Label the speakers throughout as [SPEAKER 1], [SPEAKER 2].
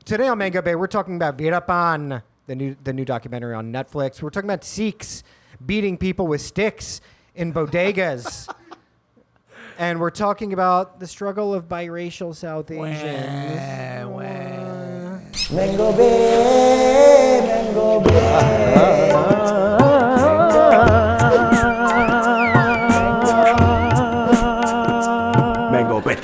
[SPEAKER 1] today on Mango Bay, we're talking about Veerapan, the new documentary on Netflix. We're talking about Sikhs beating people with sticks in bodegas. And we're talking about the struggle of biracial South Asians.
[SPEAKER 2] Mango Bay, Mango Bay.
[SPEAKER 3] Mango Bay.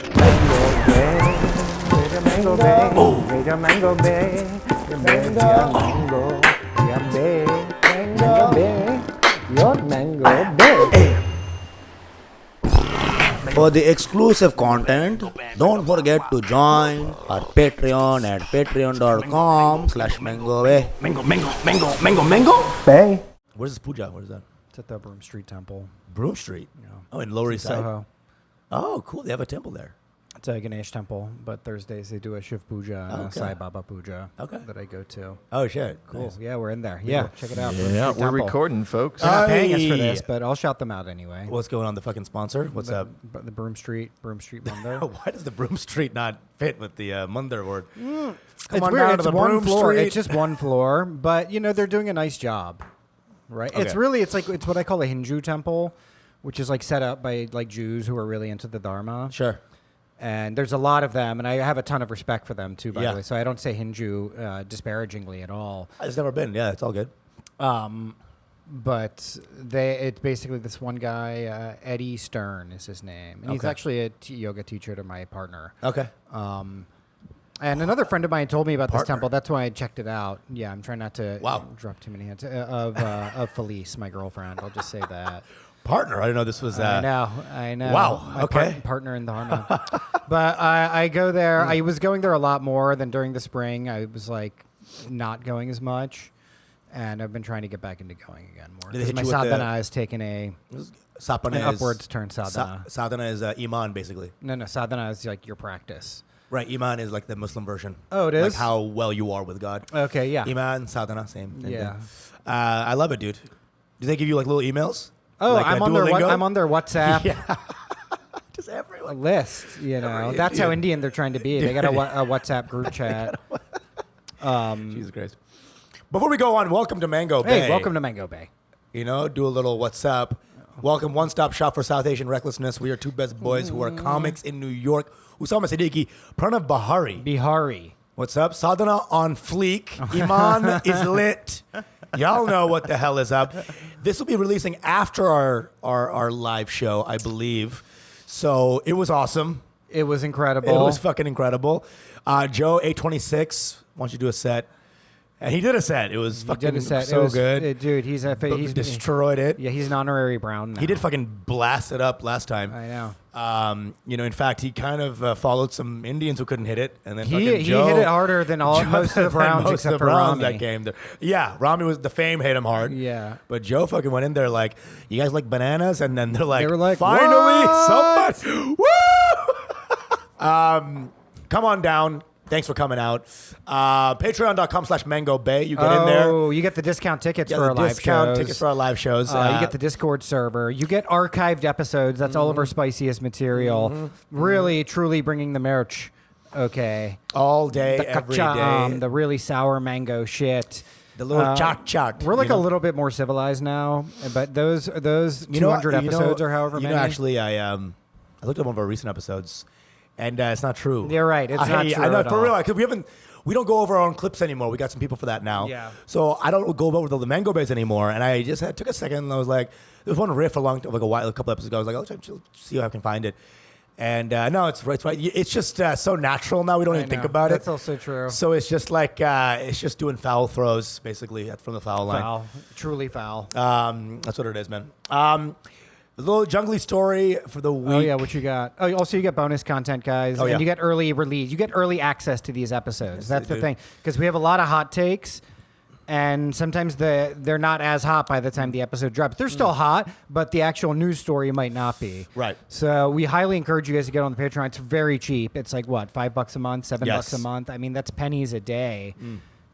[SPEAKER 1] Mango Bay. Oh. Mango Bay. Mango Bay. Mango Bay. Your Mango Bay.
[SPEAKER 3] For the exclusive content, don't forget to join our Patreon at patreon.com/MangoBay. Mango.
[SPEAKER 1] Bay.
[SPEAKER 3] Where's this puja? Where's that?
[SPEAKER 1] It's at the Broom Street Temple.
[SPEAKER 3] Broom Street.
[SPEAKER 1] Yeah.
[SPEAKER 3] Oh, in Lower East Side.
[SPEAKER 1] Soho.
[SPEAKER 3] Oh, cool. They have a temple there.
[SPEAKER 1] It's a Ganesh temple, but Thursdays they do a Shiv Puja and a
[SPEAKER 3] Okay.
[SPEAKER 1] Sai Baba Puja that I go to.
[SPEAKER 3] Oh, shit.
[SPEAKER 1] Cool.
[SPEAKER 3] Nice.
[SPEAKER 1] Yeah, we're in there. Yeah, check it out.
[SPEAKER 4] Yeah, we're recording, folks.
[SPEAKER 1] They're not paying us for
[SPEAKER 3] Aye.
[SPEAKER 1] this, but I'll shout them out anyway.
[SPEAKER 3] What's going on? The fucking sponsor? What's up?
[SPEAKER 1] The Broom Street Munder.
[SPEAKER 3] Why does the Broom Street not fit with the Munder word? Come
[SPEAKER 1] It's
[SPEAKER 3] on
[SPEAKER 1] weird.
[SPEAKER 3] down
[SPEAKER 1] It's
[SPEAKER 3] to the
[SPEAKER 1] one
[SPEAKER 3] Broom
[SPEAKER 1] floor.
[SPEAKER 3] Street.
[SPEAKER 1] It's just one floor, but they're doing a nice job, right?
[SPEAKER 3] Okay.
[SPEAKER 1] It's what I call a Hindu temple, which is like set up by like Jews who are really into the Dharma.
[SPEAKER 3] Sure.
[SPEAKER 1] And there's a lot of them, and I have a ton of respect for them too, by
[SPEAKER 3] Yeah.
[SPEAKER 1] the way. So I don't say Hindu disparagingly at all.
[SPEAKER 3] I've just never been. Yeah, it's all good.
[SPEAKER 1] But it's basically this one guy, Eddie Stern is his name. And he's
[SPEAKER 3] Okay.
[SPEAKER 1] actually a yoga teacher to my partner.
[SPEAKER 3] Okay.
[SPEAKER 1] And another friend of mine told me about this
[SPEAKER 3] Partner.
[SPEAKER 1] temple. That's why I checked it out. Yeah, I'm trying not to
[SPEAKER 3] Wow.
[SPEAKER 1] drop too many hints. Of Felice, my girlfriend. I'll just say that.
[SPEAKER 3] Partner. I didn't know this was.
[SPEAKER 1] I know.
[SPEAKER 3] Wow,
[SPEAKER 1] My
[SPEAKER 3] okay.
[SPEAKER 1] partner in Dharma. But I go there. I was going there a lot more than during the spring. I was like not going as much. And I've been trying to get back into going again more.
[SPEAKER 3] Did they hit
[SPEAKER 1] My
[SPEAKER 3] you with
[SPEAKER 1] sadhana has taken an
[SPEAKER 3] Sapana is
[SPEAKER 1] upwards turn sadhana.
[SPEAKER 3] Sadhana is Iman, basically.
[SPEAKER 1] No, sadhana is like your practice.
[SPEAKER 3] Right. Iman is like the Muslim version.
[SPEAKER 1] Oh, it
[SPEAKER 3] Like
[SPEAKER 1] is?
[SPEAKER 3] how well you are with God.
[SPEAKER 1] Okay, yeah.
[SPEAKER 3] Iman, Sadhana, same
[SPEAKER 1] Yeah.
[SPEAKER 3] thing. I love it, dude. Do they give you like little emails?
[SPEAKER 1] Oh,
[SPEAKER 3] like,
[SPEAKER 1] I'm on their WhatsApp
[SPEAKER 3] Just everyone.
[SPEAKER 1] list. That's how Indian they're trying to be. They got a WhatsApp group chat.
[SPEAKER 3] Jesus Christ. Before we go on, welcome to Mango Bay.
[SPEAKER 1] Hey, welcome to Mango Bay.
[SPEAKER 3] Do a little what's up. Welcome, one-stop shop for South Asian recklessness. We are two best boys who are comics in New York. Usama Siddiquee, Pranav
[SPEAKER 1] Behari.
[SPEAKER 3] What's up? Sadhana on fleek. Iman is lit. Y'all know what the hell is up. This will be releasing after our live show, I believe. So it was awesome.
[SPEAKER 1] It was incredible.
[SPEAKER 3] It was fucking incredible. Joe, 826, wants you to do a set. And he did a set. It was fucking so good.
[SPEAKER 1] Dude, he's
[SPEAKER 3] destroyed it.
[SPEAKER 1] Yeah, he's an honorary Brown now.
[SPEAKER 3] He did fucking blast it up last time.
[SPEAKER 1] I know.
[SPEAKER 3] In fact, he kind of followed some Indians who couldn't hit it, and then
[SPEAKER 1] He
[SPEAKER 3] Joe,
[SPEAKER 1] hit it harder than most of the Browns except for Rami.
[SPEAKER 3] That game. Yeah, Rami was the fame hit him hard.
[SPEAKER 1] Yeah,
[SPEAKER 3] but Joe fucking went in there like, "You guys like bananas?" And then they were like,
[SPEAKER 1] "Finally,
[SPEAKER 3] somebody, woo!" Come on down. Thanks for coming out. Patreon.com/Mango Bay. You get in there.
[SPEAKER 1] Oh, you get the discount tickets for our live shows.
[SPEAKER 3] Tickets for our live shows.
[SPEAKER 1] You get the Discord server. You get archived episodes. That's all of our spiciest material. Really, truly bringing the merch. Okay.
[SPEAKER 3] All day,
[SPEAKER 1] The
[SPEAKER 3] every
[SPEAKER 1] kacham,
[SPEAKER 3] day.
[SPEAKER 1] the really sour mango shit.
[SPEAKER 3] The little chot.
[SPEAKER 1] We're like a little bit more civilized now, but those 200 episodes or however many.
[SPEAKER 3] Actually, I looked at one of our recent episodes. And it's not true.
[SPEAKER 1] You're right. It's not true.
[SPEAKER 3] I know
[SPEAKER 1] at
[SPEAKER 3] for
[SPEAKER 1] all.
[SPEAKER 3] real, because we don't go over our own clips anymore. We got some people for that now.
[SPEAKER 1] Yeah.
[SPEAKER 3] So I don't go over the Mango Bays anymore. And I just took a second and I was like, there was one riff a couple episodes ago. I was like, I'll see if I can find it. And no, it's right. It's just so natural now. We don't even think about it.
[SPEAKER 1] That's also true.
[SPEAKER 3] So it's just like it's just doing foul throws basically from the foul line.
[SPEAKER 1] Foul, truly foul.
[SPEAKER 3] That's what it is, man. The little Jungley story for the week.
[SPEAKER 1] Oh yeah, what you got? Oh, also you get bonus content, guys, and you get early release. You get early access to these episodes.
[SPEAKER 3] Yes,
[SPEAKER 1] That's the
[SPEAKER 3] do.
[SPEAKER 1] thing, because we have a lot of hot takes, and sometimes they're not as hot by the time the episode drops. They're still hot, but the actual news story might not be.
[SPEAKER 3] Right.
[SPEAKER 1] So we highly encourage you guys to get on the Patreon. It's very cheap. It's like what, $5 a month, $7 a month. I mean, that's pennies a day.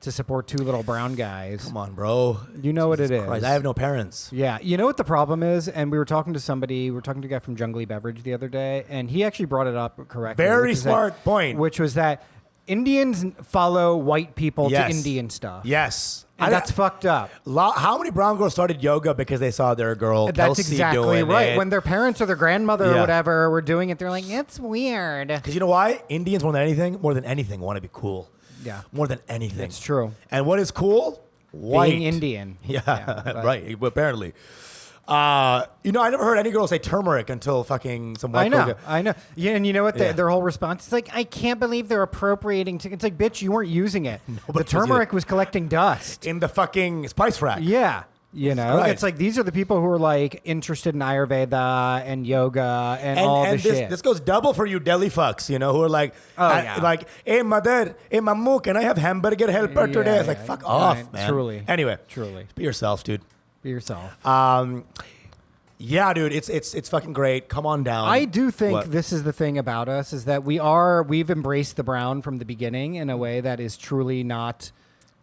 [SPEAKER 1] To support two little brown guys.
[SPEAKER 3] Come on, bro.
[SPEAKER 1] You know what it is.
[SPEAKER 3] Christ, I have no parents.
[SPEAKER 1] Yeah. You know what the problem is? And we were talking to a guy from Jungley Beverage the other day, and he actually brought it up correctly.
[SPEAKER 3] Very smart point.
[SPEAKER 1] Which was that Indians follow white people
[SPEAKER 3] Yes.
[SPEAKER 1] to Indian stuff.
[SPEAKER 3] Yes.
[SPEAKER 1] And that's fucked up.
[SPEAKER 3] How many brown girls started yoga because they saw their girl
[SPEAKER 1] That's
[SPEAKER 3] Kelsey
[SPEAKER 1] exactly
[SPEAKER 3] doing
[SPEAKER 1] right.
[SPEAKER 3] it?
[SPEAKER 1] When their parents or their grandmother or
[SPEAKER 3] Yeah.
[SPEAKER 1] whatever were doing it, they're like, it's weird.
[SPEAKER 3] Because you know why? Indians more than anything want to be cool.
[SPEAKER 1] Yeah.
[SPEAKER 3] More than anything.
[SPEAKER 1] It's true.
[SPEAKER 3] And what is cool? White.
[SPEAKER 1] Being Indian.
[SPEAKER 3] Yeah,
[SPEAKER 1] but-
[SPEAKER 3] right. Apparently. I never heard any girl say turmeric until fucking some white girl.
[SPEAKER 1] I know. Yeah, and you know what?
[SPEAKER 3] Yeah.
[SPEAKER 1] Their whole response is like, I can't believe they're appropriating. It's like, bitch, you weren't using it. The
[SPEAKER 3] was
[SPEAKER 1] turmeric was collecting dust.
[SPEAKER 3] In the fucking spice rack.
[SPEAKER 1] Yeah. You know,
[SPEAKER 3] Right.
[SPEAKER 1] it's like these are the people who are like interested in Ayurveda and yoga and all
[SPEAKER 3] And
[SPEAKER 1] the shit.
[SPEAKER 3] this goes double for you Delhi fucks, who are like,
[SPEAKER 1] yeah.
[SPEAKER 3] like, hey mother, hey mamu, can I have hamburger helper
[SPEAKER 1] Yeah,
[SPEAKER 3] today? It's like,
[SPEAKER 1] yeah,
[SPEAKER 3] fuck
[SPEAKER 1] yeah,
[SPEAKER 3] off, man.
[SPEAKER 1] truly.
[SPEAKER 3] Anyway,
[SPEAKER 1] Truly.
[SPEAKER 3] be yourself, dude.
[SPEAKER 1] Be yourself.
[SPEAKER 3] Yeah, dude, it's fucking great. Come on down.
[SPEAKER 1] I do think
[SPEAKER 3] What?
[SPEAKER 1] this is the thing about us is that we've embraced the brown from the beginning in a way that is truly not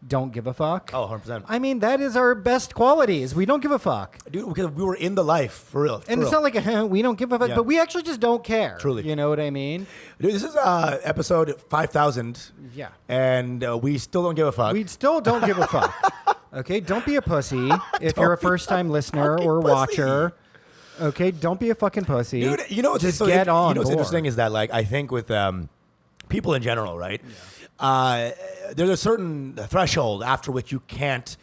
[SPEAKER 1] don't give a fuck.
[SPEAKER 3] Oh, 100%.
[SPEAKER 1] I mean, that is our best qualities. We don't give a fuck.
[SPEAKER 3] Dude, because we were in the life, for real.
[SPEAKER 1] And it's not like we don't give a fuck,
[SPEAKER 3] Yeah.
[SPEAKER 1] but we actually just don't care.
[SPEAKER 3] Truly.
[SPEAKER 1] You know what I mean?
[SPEAKER 3] Dude, this is episode 5,000.
[SPEAKER 1] Yeah.
[SPEAKER 3] And we still don't give a fuck.
[SPEAKER 1] We still don't give a fuck. Okay? Don't be a pussy if you're a first-time listener or
[SPEAKER 3] pussy.
[SPEAKER 1] watcher. Okay? Don't be a fucking pussy.
[SPEAKER 3] Dude, you know what's
[SPEAKER 1] just
[SPEAKER 3] so
[SPEAKER 1] get on
[SPEAKER 3] You know what's
[SPEAKER 1] board.
[SPEAKER 3] interesting is that, like, I think with people in general, right? There's a certain threshold after which you can't.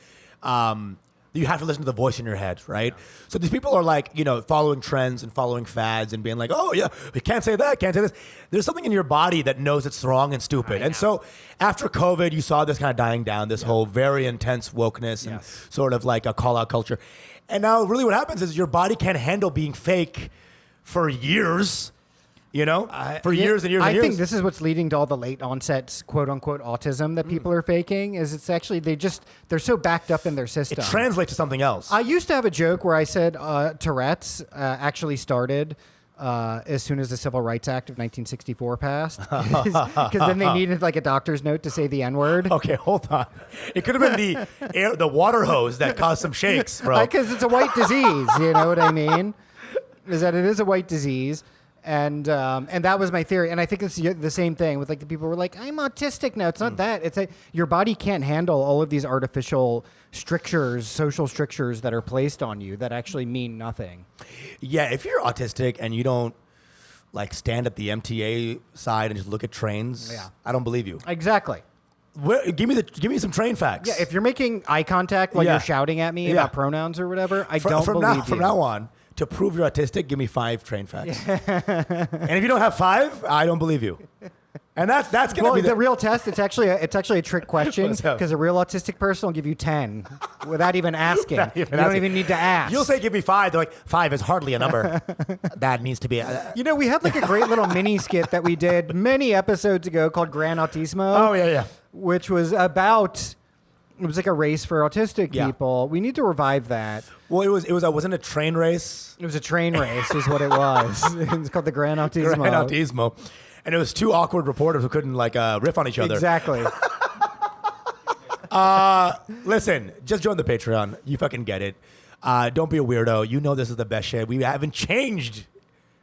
[SPEAKER 3] You have to listen to the voice in your head, right? Yeah. So these people are like, following trends and following fads and being like, oh yeah, we can't say that, can't say this. There's something in your body that knows it's wrong and stupid. And so after COVID, you saw this kind of dying down, this whole very intense wokeness and sort of like a call out culture. And now really what happens is your body can't handle being fake for years, for years and years and
[SPEAKER 1] I
[SPEAKER 3] years.
[SPEAKER 1] think this is what's leading to all the late onset quote unquote autism that people are faking is it's actually they're so backed up in their system.
[SPEAKER 3] It translates to something else.
[SPEAKER 1] I used to have a joke where I said Tourette's actually started as soon as the Civil Rights Act of 1964 passed, because then they needed like a doctor's note to say the N-word.
[SPEAKER 3] Okay, hold on. It could have been the water hose that caused some shakes, bro.
[SPEAKER 1] Because it's a white disease, you know what I mean? Is that it is a white disease. And that was my theory. And I think it's the same thing with like the people who were like, I'm autistic now. It's not that. It's that your body can't handle all of these artificial strictures, social strictures that are placed on you that actually mean nothing.
[SPEAKER 3] Yeah, if you're autistic and you don't like stand at the MTA side and just look at trains, I don't believe you.
[SPEAKER 1] Exactly.
[SPEAKER 3] Give me some train facts.
[SPEAKER 1] Yeah, if you're making eye contact while you're shouting at me about pronouns or whatever, I don't believe you.
[SPEAKER 3] From now on, to prove you're autistic, give me 5 train facts. And if you don't have 5, I don't believe you. And that's gonna be
[SPEAKER 1] the real test. It's actually a trick question
[SPEAKER 3] What's up?
[SPEAKER 1] because a real autistic person will give you 10 without even asking. You don't even need to ask.
[SPEAKER 3] You'll say give me 5. They're like 5 is hardly a number. That needs to be.
[SPEAKER 1] We had like a great little mini skit that we did many episodes ago called Gran Autismo.
[SPEAKER 3] Oh yeah.
[SPEAKER 1] Which was about. It was like a race for autistic people. We need to revive that.
[SPEAKER 3] Well, wasn't a train race.
[SPEAKER 1] It was a train race, is what it was. It's called the Gran Autismo.
[SPEAKER 3] Gran Autismo. And it was 2 awkward reporters who couldn't riff on each other.
[SPEAKER 1] Exactly.
[SPEAKER 3] Listen, just join the Patreon. You fucking get it. Don't be a weirdo. You know this is the best shit. We haven't changed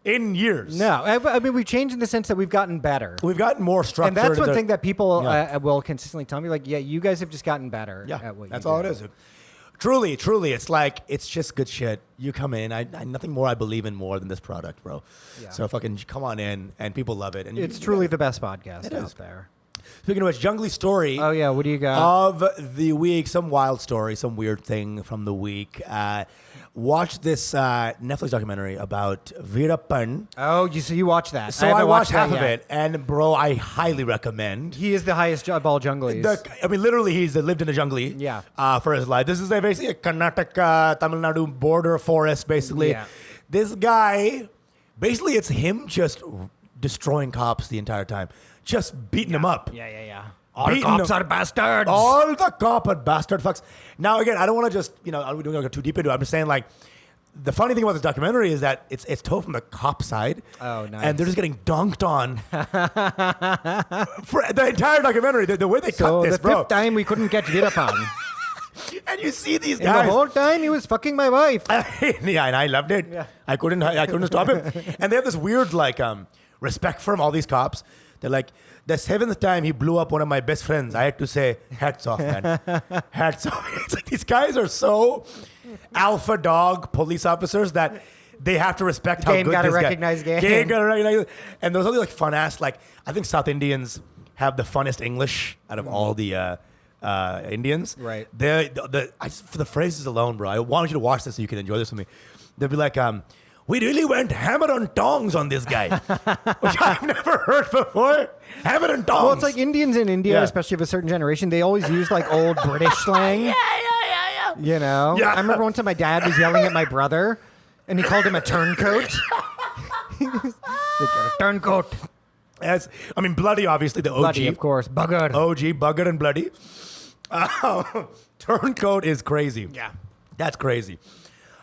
[SPEAKER 3] in years.
[SPEAKER 1] No, I mean we've changed in the sense that we've gotten better.
[SPEAKER 3] We've gotten more structured.
[SPEAKER 1] And that's one thing that people will consistently tell me, like, yeah, you guys have just gotten better at what
[SPEAKER 3] that's
[SPEAKER 1] you
[SPEAKER 3] all
[SPEAKER 1] do.
[SPEAKER 3] it is. Truly, it's just good shit. You come in, I nothing more I believe in more than this product, bro.
[SPEAKER 1] Yeah.
[SPEAKER 3] So fucking come on in, and people love it. And
[SPEAKER 1] It's truly the best podcast out there.
[SPEAKER 3] Speaking of which, Jungley story.
[SPEAKER 1] Oh yeah, what do you got?
[SPEAKER 3] Of the week, some wild story, some weird thing from the week. Watch this Netflix documentary about Veerapan.
[SPEAKER 1] Oh, so you watched that?
[SPEAKER 3] So I watched half of it, and bro, I highly recommend.
[SPEAKER 1] He is the highest of all junglies.
[SPEAKER 3] Literally, he's lived in a jungle.
[SPEAKER 1] Yeah.
[SPEAKER 3] For his life. This is basically a Karnataka, Tamil Nadu border forest, basically.
[SPEAKER 1] Yeah.
[SPEAKER 3] This guy, basically, it's him just destroying cops the entire time, just beating them up.
[SPEAKER 1] Yeah.
[SPEAKER 3] All cops are
[SPEAKER 1] bastards.
[SPEAKER 3] All the cop are bastard fucks. Now, again, I don't want to just, we don't go too deep into it. I'm just saying, like, the funny thing about this documentary is that it's told from the cop side.
[SPEAKER 1] Oh, nice.
[SPEAKER 3] And they're just getting dunked on for the entire documentary. The way they cut this,
[SPEAKER 1] the
[SPEAKER 3] bro.
[SPEAKER 1] fifth time we couldn't get Veerapan.
[SPEAKER 3] And you see these
[SPEAKER 1] And
[SPEAKER 3] guys.
[SPEAKER 1] the whole time he was fucking my wife.
[SPEAKER 3] Yeah, and I loved it.
[SPEAKER 1] Yeah.
[SPEAKER 3] I couldn't stop him. And they have this weird, respect for him, all these cops. They're like, The 7th time he blew up one of my best friends, I had to say, hats off, man. Hats off. It's like these guys are so alpha dog police officers that they have to respect how
[SPEAKER 1] Game
[SPEAKER 3] good
[SPEAKER 1] gotta
[SPEAKER 3] this guy.
[SPEAKER 1] recognize game.
[SPEAKER 3] Game gotta recognize. And there's only like fun ass, like, I think South Indians have the funnest English out of all the Indians.
[SPEAKER 1] Right.
[SPEAKER 3] For the phrases alone, bro, I want you to watch this so you can enjoy this with me. They'll be like, we really went hammer on tongs on this guy, which I've never heard before. Hammer and tongs.
[SPEAKER 1] Well, it's like Indians in India,
[SPEAKER 3] Yeah.
[SPEAKER 1] especially of a certain generation, they always use like old British slang.
[SPEAKER 3] Yeah.
[SPEAKER 1] You know?
[SPEAKER 3] Yeah.
[SPEAKER 1] I remember one time my dad was yelling at my brother, and he called him a turncoat. He's like, "You're a turncoat."
[SPEAKER 3] As, I mean, bloody, obviously, the OG.
[SPEAKER 1] Bloody, of course. Bugger.
[SPEAKER 3] OG, bugger and bloody. Turncoat is crazy.
[SPEAKER 1] Yeah.
[SPEAKER 3] That's crazy.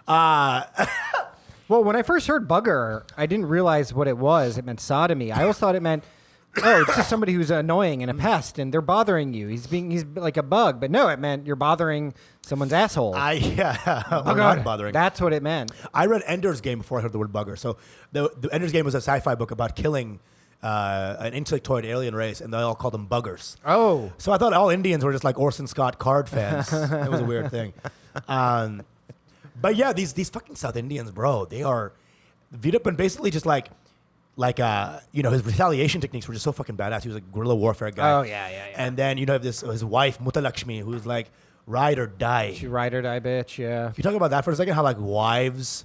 [SPEAKER 1] Well, when I first heard bugger, I didn't realize what it was. It meant sodomy. I always thought it meant, oh, it's just somebody who's annoying and a pest, and they're bothering you. He's like a bug. But no, it meant you're bothering someone's asshole.
[SPEAKER 3] Or not bothering.
[SPEAKER 1] That's what it meant.
[SPEAKER 3] I read Ender's Game before I heard the word bugger. So the Ender's Game was a sci-fi book about killing an insectoid alien race, and they all called them buggers.
[SPEAKER 1] Oh.
[SPEAKER 3] So I thought all Indians were just like Orson Scott Card fans. It was a weird thing. But yeah, these fucking South Indians, bro, they are Veerapan basically just like his retaliation techniques were just so fucking badass. He was a guerrilla warfare guy.
[SPEAKER 1] Oh, yeah.
[SPEAKER 3] And then you have his wife Mutalakshmi, who's like ride or die.
[SPEAKER 1] She ride or die, bitch, yeah.
[SPEAKER 3] Can you talk about that for a second? How like wives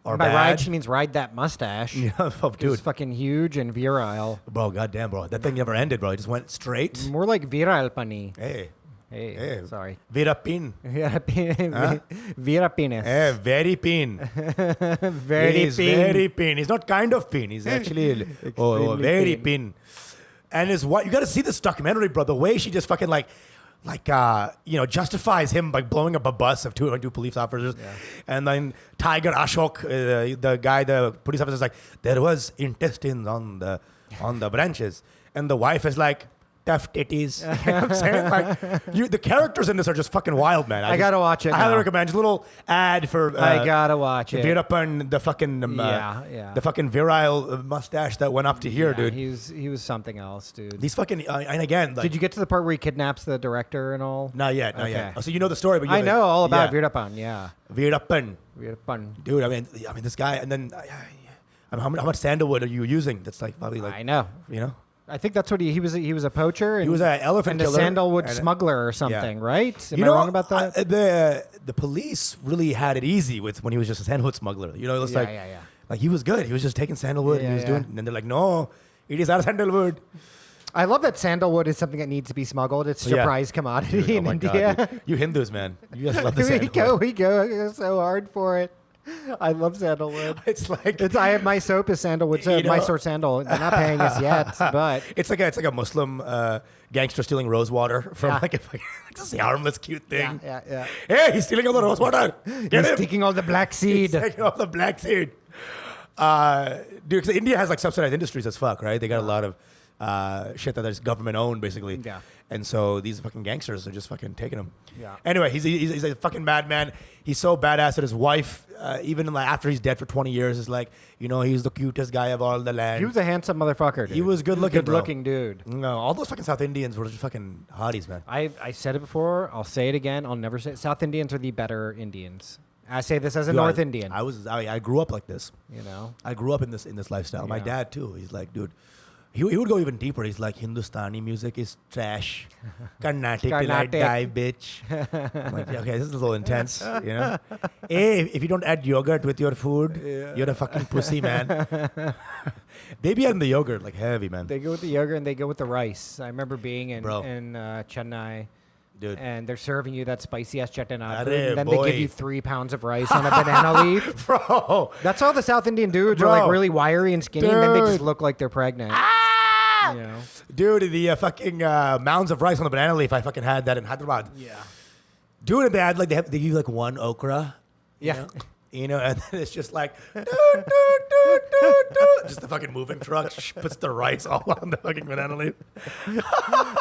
[SPEAKER 3] are
[SPEAKER 1] By
[SPEAKER 3] bad.
[SPEAKER 1] ride, she means ride that mustache.
[SPEAKER 3] Yeah, oh,
[SPEAKER 1] It's
[SPEAKER 3] dude,
[SPEAKER 1] fucking huge and virile.
[SPEAKER 3] bro, goddamn, bro, that thing never ended, bro. It just went straight.
[SPEAKER 1] More like viral, Pani.
[SPEAKER 3] Hey,
[SPEAKER 1] Hey, sorry.
[SPEAKER 3] Veerapin.
[SPEAKER 1] Vira penis.
[SPEAKER 3] Very pin.
[SPEAKER 1] Very
[SPEAKER 3] He's
[SPEAKER 1] pin.
[SPEAKER 3] very pin. He's not kind of pin. He's actually very pin. And his wife, you got to see this documentary, bro. The way she just fucking justifies him by blowing up a bus of two police officers.
[SPEAKER 1] Yeah.
[SPEAKER 3] And then Tiger Ashok, the police officer, is like, there was intestines on the branches. And the wife is like, tough titties. You know what I'm saying? Like, the characters in this are just fucking wild, man.
[SPEAKER 1] I gotta watch it
[SPEAKER 3] I highly
[SPEAKER 1] now.
[SPEAKER 3] recommend. Just a little ad for.
[SPEAKER 1] I gotta watch it.
[SPEAKER 3] Veerapan, the fucking
[SPEAKER 1] Yeah.
[SPEAKER 3] the fucking virile mustache that went up to here,
[SPEAKER 1] Yeah,
[SPEAKER 3] dude.
[SPEAKER 1] he was something else, dude.
[SPEAKER 3] These fucking and again, like,
[SPEAKER 1] Did you get to the part where he kidnaps the director and all?
[SPEAKER 3] Not yet.
[SPEAKER 1] Okay.
[SPEAKER 3] Oh, so you know the story, but
[SPEAKER 1] I know all about
[SPEAKER 3] yeah.
[SPEAKER 1] Veerapan. Yeah,
[SPEAKER 3] Veerapan,
[SPEAKER 1] Veerapan.
[SPEAKER 3] dude. I mean, this guy, and then how much sandalwood are you using? That's like probably like
[SPEAKER 1] I know.
[SPEAKER 3] you know.
[SPEAKER 1] I think that's what he was. He was a poacher. And,
[SPEAKER 3] He was an elephant
[SPEAKER 1] and a
[SPEAKER 3] killer
[SPEAKER 1] sandalwood
[SPEAKER 3] and
[SPEAKER 1] smuggler or something, right? Am
[SPEAKER 3] you
[SPEAKER 1] I
[SPEAKER 3] know,
[SPEAKER 1] wrong about that?
[SPEAKER 3] The police really had it easy with when he was just a sandalwood smuggler. You know, it was
[SPEAKER 1] Yeah.
[SPEAKER 3] like he was good. He was just taking sandalwood and he was
[SPEAKER 1] Yeah,
[SPEAKER 3] doing. And then they're like, no, it is our sandalwood.
[SPEAKER 1] I love that sandalwood is something that needs to be smuggled. It's a
[SPEAKER 3] Yeah.
[SPEAKER 1] surprise commodity
[SPEAKER 3] Dude, oh
[SPEAKER 1] in
[SPEAKER 3] my
[SPEAKER 1] India.
[SPEAKER 3] God, dude. You Hindus, man, you guys love the
[SPEAKER 1] we
[SPEAKER 3] sandalwood.
[SPEAKER 1] go. I go so hard for it. I love sandalwood.
[SPEAKER 3] It's like
[SPEAKER 1] I have my soap is sandalwood soap.
[SPEAKER 3] You
[SPEAKER 1] My
[SPEAKER 3] know-
[SPEAKER 1] source sandal. They're not paying us yet, but
[SPEAKER 3] it's like a Muslim gangster stealing rose water from
[SPEAKER 1] Yeah.
[SPEAKER 3] like just a harmless, cute thing.
[SPEAKER 1] yeah.
[SPEAKER 3] Hey, he's stealing all the rose water. Get
[SPEAKER 1] He's
[SPEAKER 3] him.
[SPEAKER 1] taking all the black seed.
[SPEAKER 3] He's taking all the black seed. Dude, because India has like subsidized industries as fuck, right? They got a lot of shit that is government owned, basically.
[SPEAKER 1] Yeah.
[SPEAKER 3] And so these fucking gangsters are just fucking taking them.
[SPEAKER 1] Yeah.
[SPEAKER 3] Anyway, he's a fucking madman. He's so badass that his wife, even like after he's dead for 20 years, is like, he's the cutest guy of all the land.
[SPEAKER 1] He was a handsome motherfucker, dude.
[SPEAKER 3] He was good looking,
[SPEAKER 1] Good
[SPEAKER 3] bro.
[SPEAKER 1] looking dude.
[SPEAKER 3] No, all those fucking South Indians were just fucking hotties, man.
[SPEAKER 1] I said it before. I'll say it again. I'll never say it. South Indians are the better Indians. I say this as a
[SPEAKER 3] Dude,
[SPEAKER 1] North Indian.
[SPEAKER 3] I grew up like this. I grew up in this lifestyle. My
[SPEAKER 1] Yeah.
[SPEAKER 3] dad too. He's like, dude. He would go even deeper. He's like, Hindustani music is trash. Carnatic till I
[SPEAKER 1] Carnatic.
[SPEAKER 3] die, bitch. I'm like, yeah, okay, this is a little intense, Hey, if you don't add yogurt with your food, you're a fucking pussy, man. They be adding the yogurt like heavy, man.
[SPEAKER 1] They go with the yogurt and they go with the rice. I remember being in
[SPEAKER 3] Bro.
[SPEAKER 1] Chennai.
[SPEAKER 3] Dude.
[SPEAKER 1] And they're serving you that spicy ass chutney.
[SPEAKER 3] Arre,
[SPEAKER 1] And then
[SPEAKER 3] boy.
[SPEAKER 1] they give you 3 pounds of rice on a banana leaf.
[SPEAKER 3] Bro.
[SPEAKER 1] That's all the South Indian dudes are
[SPEAKER 3] Bro.
[SPEAKER 1] like really wiry and skinny, and then they just
[SPEAKER 3] Dude.
[SPEAKER 1] look like they're pregnant. You know?
[SPEAKER 3] Dude, the fucking mounds of rice on the banana leaf, I fucking had that in Hyderabad.
[SPEAKER 1] Yeah.
[SPEAKER 3] Dude, they give you like one okra. you
[SPEAKER 1] Yeah.
[SPEAKER 3] know? You know, and then it's just like, doo, doo, doo, doo, doo. Just the fucking moving truck puts the rice all on the fucking banana leaf.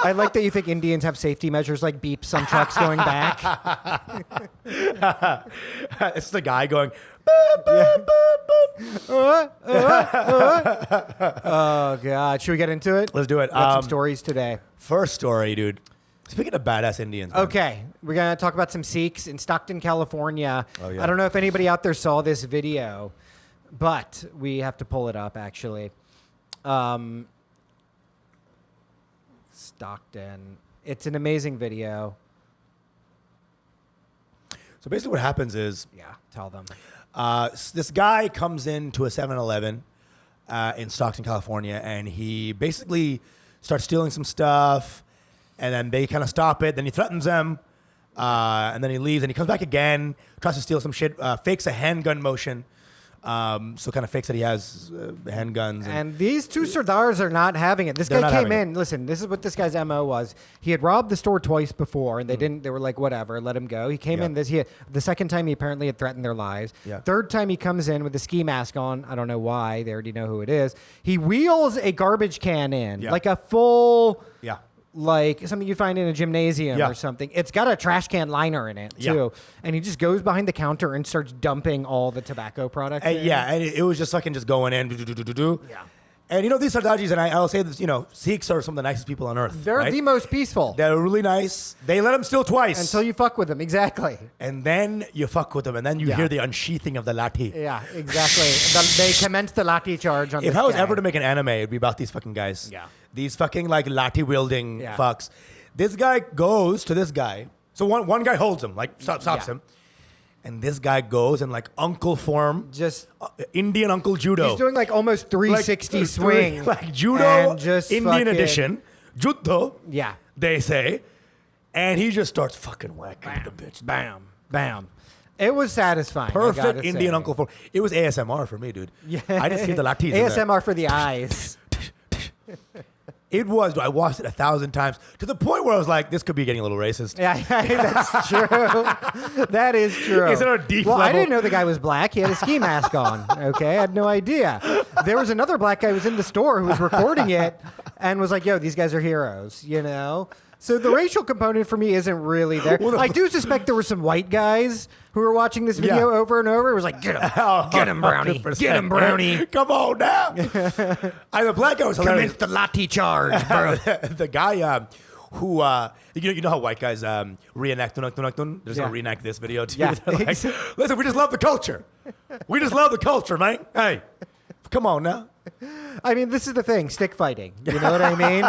[SPEAKER 1] I like that you think Indians have safety measures like beeps on trucks going back.
[SPEAKER 3] It's the guy going,
[SPEAKER 1] Oh, God. Should we get into it?
[SPEAKER 3] let's do it.
[SPEAKER 1] Got some stories today.
[SPEAKER 3] First story, dude. Speaking of badass Indians. man.
[SPEAKER 1] Okay, we're going to talk about some Sikhs in Stockton, California.
[SPEAKER 3] Oh, yeah.
[SPEAKER 1] I don't know if anybody out there saw this video, but we have to pull it up, actually. Stockton. It's an amazing video.
[SPEAKER 3] So basically what happens is
[SPEAKER 1] Yeah, tell them.
[SPEAKER 3] this guy comes into a 7-Eleven in Stockton, California, and he basically starts stealing some stuff, and then they kind of stop it. Then he threatens them, and then he leaves, and he comes back again, tries to steal some shit, fakes a handgun motion, so kind of fakes that he has handguns.
[SPEAKER 1] And these two Sardars are not having it. This
[SPEAKER 3] They're
[SPEAKER 1] guy
[SPEAKER 3] not
[SPEAKER 1] came
[SPEAKER 3] having
[SPEAKER 1] in. Listen, this is what this guy's MO was. He had robbed the store twice before, and they didn't. They were like, whatever, let him go. He came
[SPEAKER 3] Yeah.
[SPEAKER 1] in. The second time, he apparently had threatened their lives.
[SPEAKER 3] Yeah.
[SPEAKER 1] Third time, he comes in with a ski mask on. I don't know why. They already know who it is. He wheels a garbage can in,
[SPEAKER 3] Yeah.
[SPEAKER 1] like a full,
[SPEAKER 3] yeah.
[SPEAKER 1] like something you find in a gymnasium
[SPEAKER 3] Yeah.
[SPEAKER 1] or something. It's got a trash can liner in it,
[SPEAKER 3] Yeah.
[SPEAKER 1] too. And he just goes behind the counter and starts dumping all the tobacco products in.
[SPEAKER 3] Yeah, and it was just fucking just going in.
[SPEAKER 1] Yeah.
[SPEAKER 3] And you know, these Sardajis, and I'll say this, you know, Sikhs are some of the nicest people on earth.
[SPEAKER 1] They're
[SPEAKER 3] right?
[SPEAKER 1] the most peaceful.
[SPEAKER 3] They're really nice. They let him steal twice.
[SPEAKER 1] Until you fuck with them, exactly.
[SPEAKER 3] And then you fuck with them, and then you
[SPEAKER 1] Yeah.
[SPEAKER 3] hear the unsheathing of the lathi.
[SPEAKER 1] Yeah, exactly. They commenced the lathi charge on
[SPEAKER 3] If
[SPEAKER 1] this
[SPEAKER 3] I was
[SPEAKER 1] guy.
[SPEAKER 3] ever to make an anime, it'd be about these fucking guys.
[SPEAKER 1] Yeah.
[SPEAKER 3] These fucking like lathi wielding
[SPEAKER 1] Yeah.
[SPEAKER 3] fucks. This guy goes to this guy. So one guy holds him, like stops
[SPEAKER 1] Yeah.
[SPEAKER 3] him. And this guy goes in like uncle form,
[SPEAKER 1] Just
[SPEAKER 3] Indian uncle judo.
[SPEAKER 1] he's doing like almost 360
[SPEAKER 3] Like,
[SPEAKER 1] swing.
[SPEAKER 3] like judo,
[SPEAKER 1] and just
[SPEAKER 3] Indian
[SPEAKER 1] fucking-
[SPEAKER 3] edition, judo.
[SPEAKER 1] Yeah.
[SPEAKER 3] They say, and he just starts fucking whacking the bitch.
[SPEAKER 1] Bam. Bam. It was satisfying. I
[SPEAKER 3] Perfect
[SPEAKER 1] gotta
[SPEAKER 3] Indian
[SPEAKER 1] say.
[SPEAKER 3] uncle form. It was ASMR for me, dude.
[SPEAKER 1] Yeah.
[SPEAKER 3] I just see the lathis. in there.
[SPEAKER 1] ASMR for the eyes.
[SPEAKER 3] It was. I watched it 1,000 times to the point where I was like, "This could be getting a little racist."
[SPEAKER 1] Yeah, that's true. That is true.
[SPEAKER 3] Is it a deep
[SPEAKER 1] well, I
[SPEAKER 3] level?
[SPEAKER 1] didn't know the guy was black. He had a ski mask on. Okay, I had no idea. There was another black guy who was in the store who was recording it and was like, "Yo, these guys are heroes," you know. So the racial component for me isn't really there.
[SPEAKER 3] Well,
[SPEAKER 1] I do suspect there were some white guys who were watching this video
[SPEAKER 3] Yeah.
[SPEAKER 1] over and over. It was like, "Get him, get him, Brownie,
[SPEAKER 3] 100%.
[SPEAKER 1] get him, Brownie."
[SPEAKER 3] Come on now. The black guy was hilarious.
[SPEAKER 1] Commence the latte charge, bro.
[SPEAKER 3] The guy who you know how white guys reenact They're just
[SPEAKER 1] Yeah.
[SPEAKER 3] gonna reenact this video too.
[SPEAKER 1] Yeah.
[SPEAKER 3] They're like, listen, we just love the culture. We just love the culture, man. Hey, come on now.
[SPEAKER 1] I mean, this is the thing, stick fighting. You know what I mean?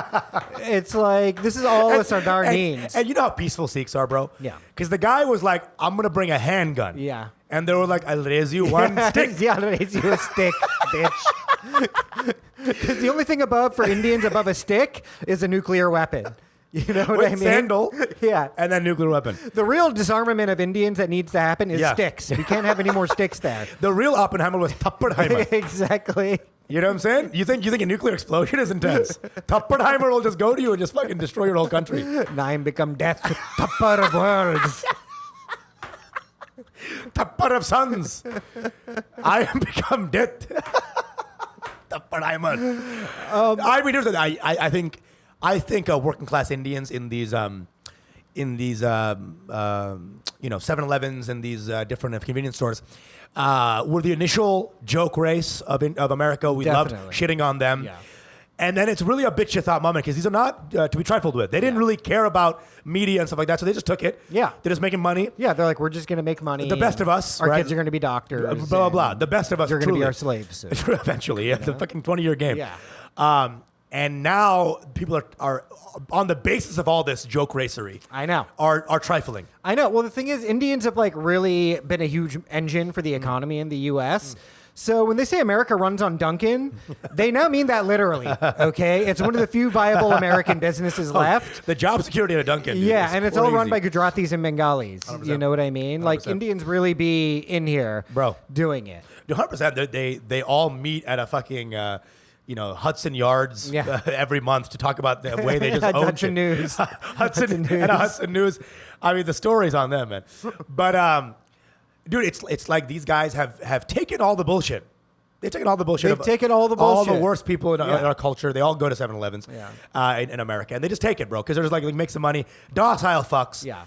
[SPEAKER 1] It's like, this is all a Sardar needs.
[SPEAKER 3] And you know how peaceful Sikhs are, bro?
[SPEAKER 1] Yeah.
[SPEAKER 3] Because the guy was like, I'm going to bring a handgun.
[SPEAKER 1] Yeah.
[SPEAKER 3] And they were like, I'll raise you one stick.
[SPEAKER 1] Yeah, I'll raise you a stick, bitch. Because the only thing for Indians above a stick is a nuclear weapon. You know what
[SPEAKER 3] With
[SPEAKER 1] I mean?
[SPEAKER 3] sandal.
[SPEAKER 1] Yeah.
[SPEAKER 3] And then nuclear weapon.
[SPEAKER 1] The real disarmament of Indians that needs to happen is
[SPEAKER 3] Yeah.
[SPEAKER 1] sticks. We can't have any more sticks there.
[SPEAKER 3] The real Oppenheimer was Tapperheimer.
[SPEAKER 1] Exactly.
[SPEAKER 3] You know what I'm saying? You think a nuclear explosion is intense? Tapperheimer will just go to you and just fucking destroy your whole country.
[SPEAKER 1] Nine become death, tupper of worlds.
[SPEAKER 3] Tapper of sons. I am become death. Tapperheimer. I mean, here's the thing. I think working class Indians in these 7-Elevens and these different convenience stores were the initial joke race of America. We
[SPEAKER 1] Definitely.
[SPEAKER 3] loved shitting on them.
[SPEAKER 1] Yeah.
[SPEAKER 3] And then it's really a bitch you thought moment because these are not to be trifled with. They didn't really care about media and stuff like that, so they just took it.
[SPEAKER 1] Yeah.
[SPEAKER 3] They're just making money.
[SPEAKER 1] Yeah, they're like, we're just going to make money.
[SPEAKER 3] The best of us,
[SPEAKER 1] Our
[SPEAKER 3] right?
[SPEAKER 1] kids are going to be doctors.
[SPEAKER 3] Blah, blah, blah.
[SPEAKER 1] and
[SPEAKER 3] The best of us,
[SPEAKER 1] You're going to be
[SPEAKER 3] truly.
[SPEAKER 1] our slaves soon.
[SPEAKER 3] Eventually, yeah. The fucking 20-year game.
[SPEAKER 1] Yeah.
[SPEAKER 3] And now people are on the basis of all this joke racery.
[SPEAKER 1] I know.
[SPEAKER 3] Are trifling.
[SPEAKER 1] I know. Well, the thing is, Indians have like really been a huge engine for the economy in the U.S. So when they say America runs on Dunkin', they now mean that literally. Okay, it's one of the few viable American businesses left.
[SPEAKER 3] The job security at a Dunkin'. Dude,
[SPEAKER 1] Yeah,
[SPEAKER 3] is
[SPEAKER 1] and it's all run by
[SPEAKER 3] crazy.
[SPEAKER 1] Gujaratis and Bengalis.
[SPEAKER 3] 100%.
[SPEAKER 1] You know what I mean? Like
[SPEAKER 3] 100%.
[SPEAKER 1] Indians really be in here,
[SPEAKER 3] Bro.
[SPEAKER 1] doing it.
[SPEAKER 3] 100%. They all meet at a fucking Hudson Yards
[SPEAKER 1] Yeah.
[SPEAKER 3] every month to talk about the way they just own
[SPEAKER 1] Hudson
[SPEAKER 3] shit.
[SPEAKER 1] News.
[SPEAKER 3] Hudson
[SPEAKER 1] News.
[SPEAKER 3] and Hudson News. I mean, the story's on them, man. But Dude, it's like these guys have taken all the bullshit. They've taken all the bullshit.
[SPEAKER 1] They've taken all the bullshit.
[SPEAKER 3] All the worst people in our culture. They all go to 7-Elevens in America. And they just take it, bro. Because they're just like make some money. Docile fucks.
[SPEAKER 1] Yeah.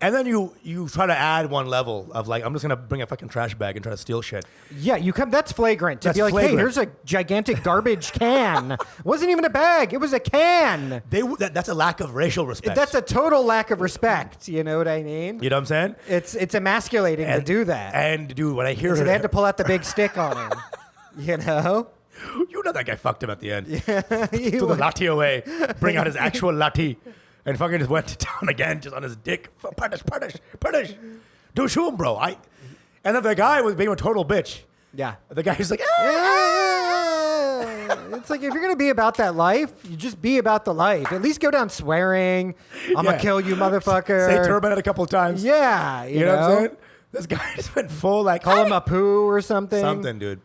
[SPEAKER 3] And then you try to add one level of like, I'm just going to bring a fucking trash bag and try to steal shit.
[SPEAKER 1] Yeah, you come. That's flagrant. To
[SPEAKER 3] That's
[SPEAKER 1] be like,
[SPEAKER 3] flagrant.
[SPEAKER 1] hey, here's a gigantic garbage can. It wasn't even a bag. It was a can.
[SPEAKER 3] That's a lack of racial respect.
[SPEAKER 1] That's a total lack of respect. You know what I mean?
[SPEAKER 3] You know what I'm saying?
[SPEAKER 1] It's emasculating to do that.
[SPEAKER 3] And dude, when I hear
[SPEAKER 1] So
[SPEAKER 3] her,
[SPEAKER 1] they had to pull out the big stick on him. You know?
[SPEAKER 3] you know that guy fucked him at the end.
[SPEAKER 1] He
[SPEAKER 3] Took the
[SPEAKER 1] was-
[SPEAKER 3] latte away, bring out his actual latte, and fucking just went to town again, just on his dick. Punish. Dude, shoot him, bro. And then the guy was being a total bitch.
[SPEAKER 1] Yeah.
[SPEAKER 3] The guy's like,
[SPEAKER 1] It's like if you're gonna be about that life, you just be about the life. At least go down swearing. I'm gonna kill you, motherfucker.
[SPEAKER 3] Say turban a couple of times.
[SPEAKER 1] Yeah,
[SPEAKER 3] You know what I'm saying? This guy just went full like,
[SPEAKER 1] Call him a poo or something.
[SPEAKER 3] something, dude.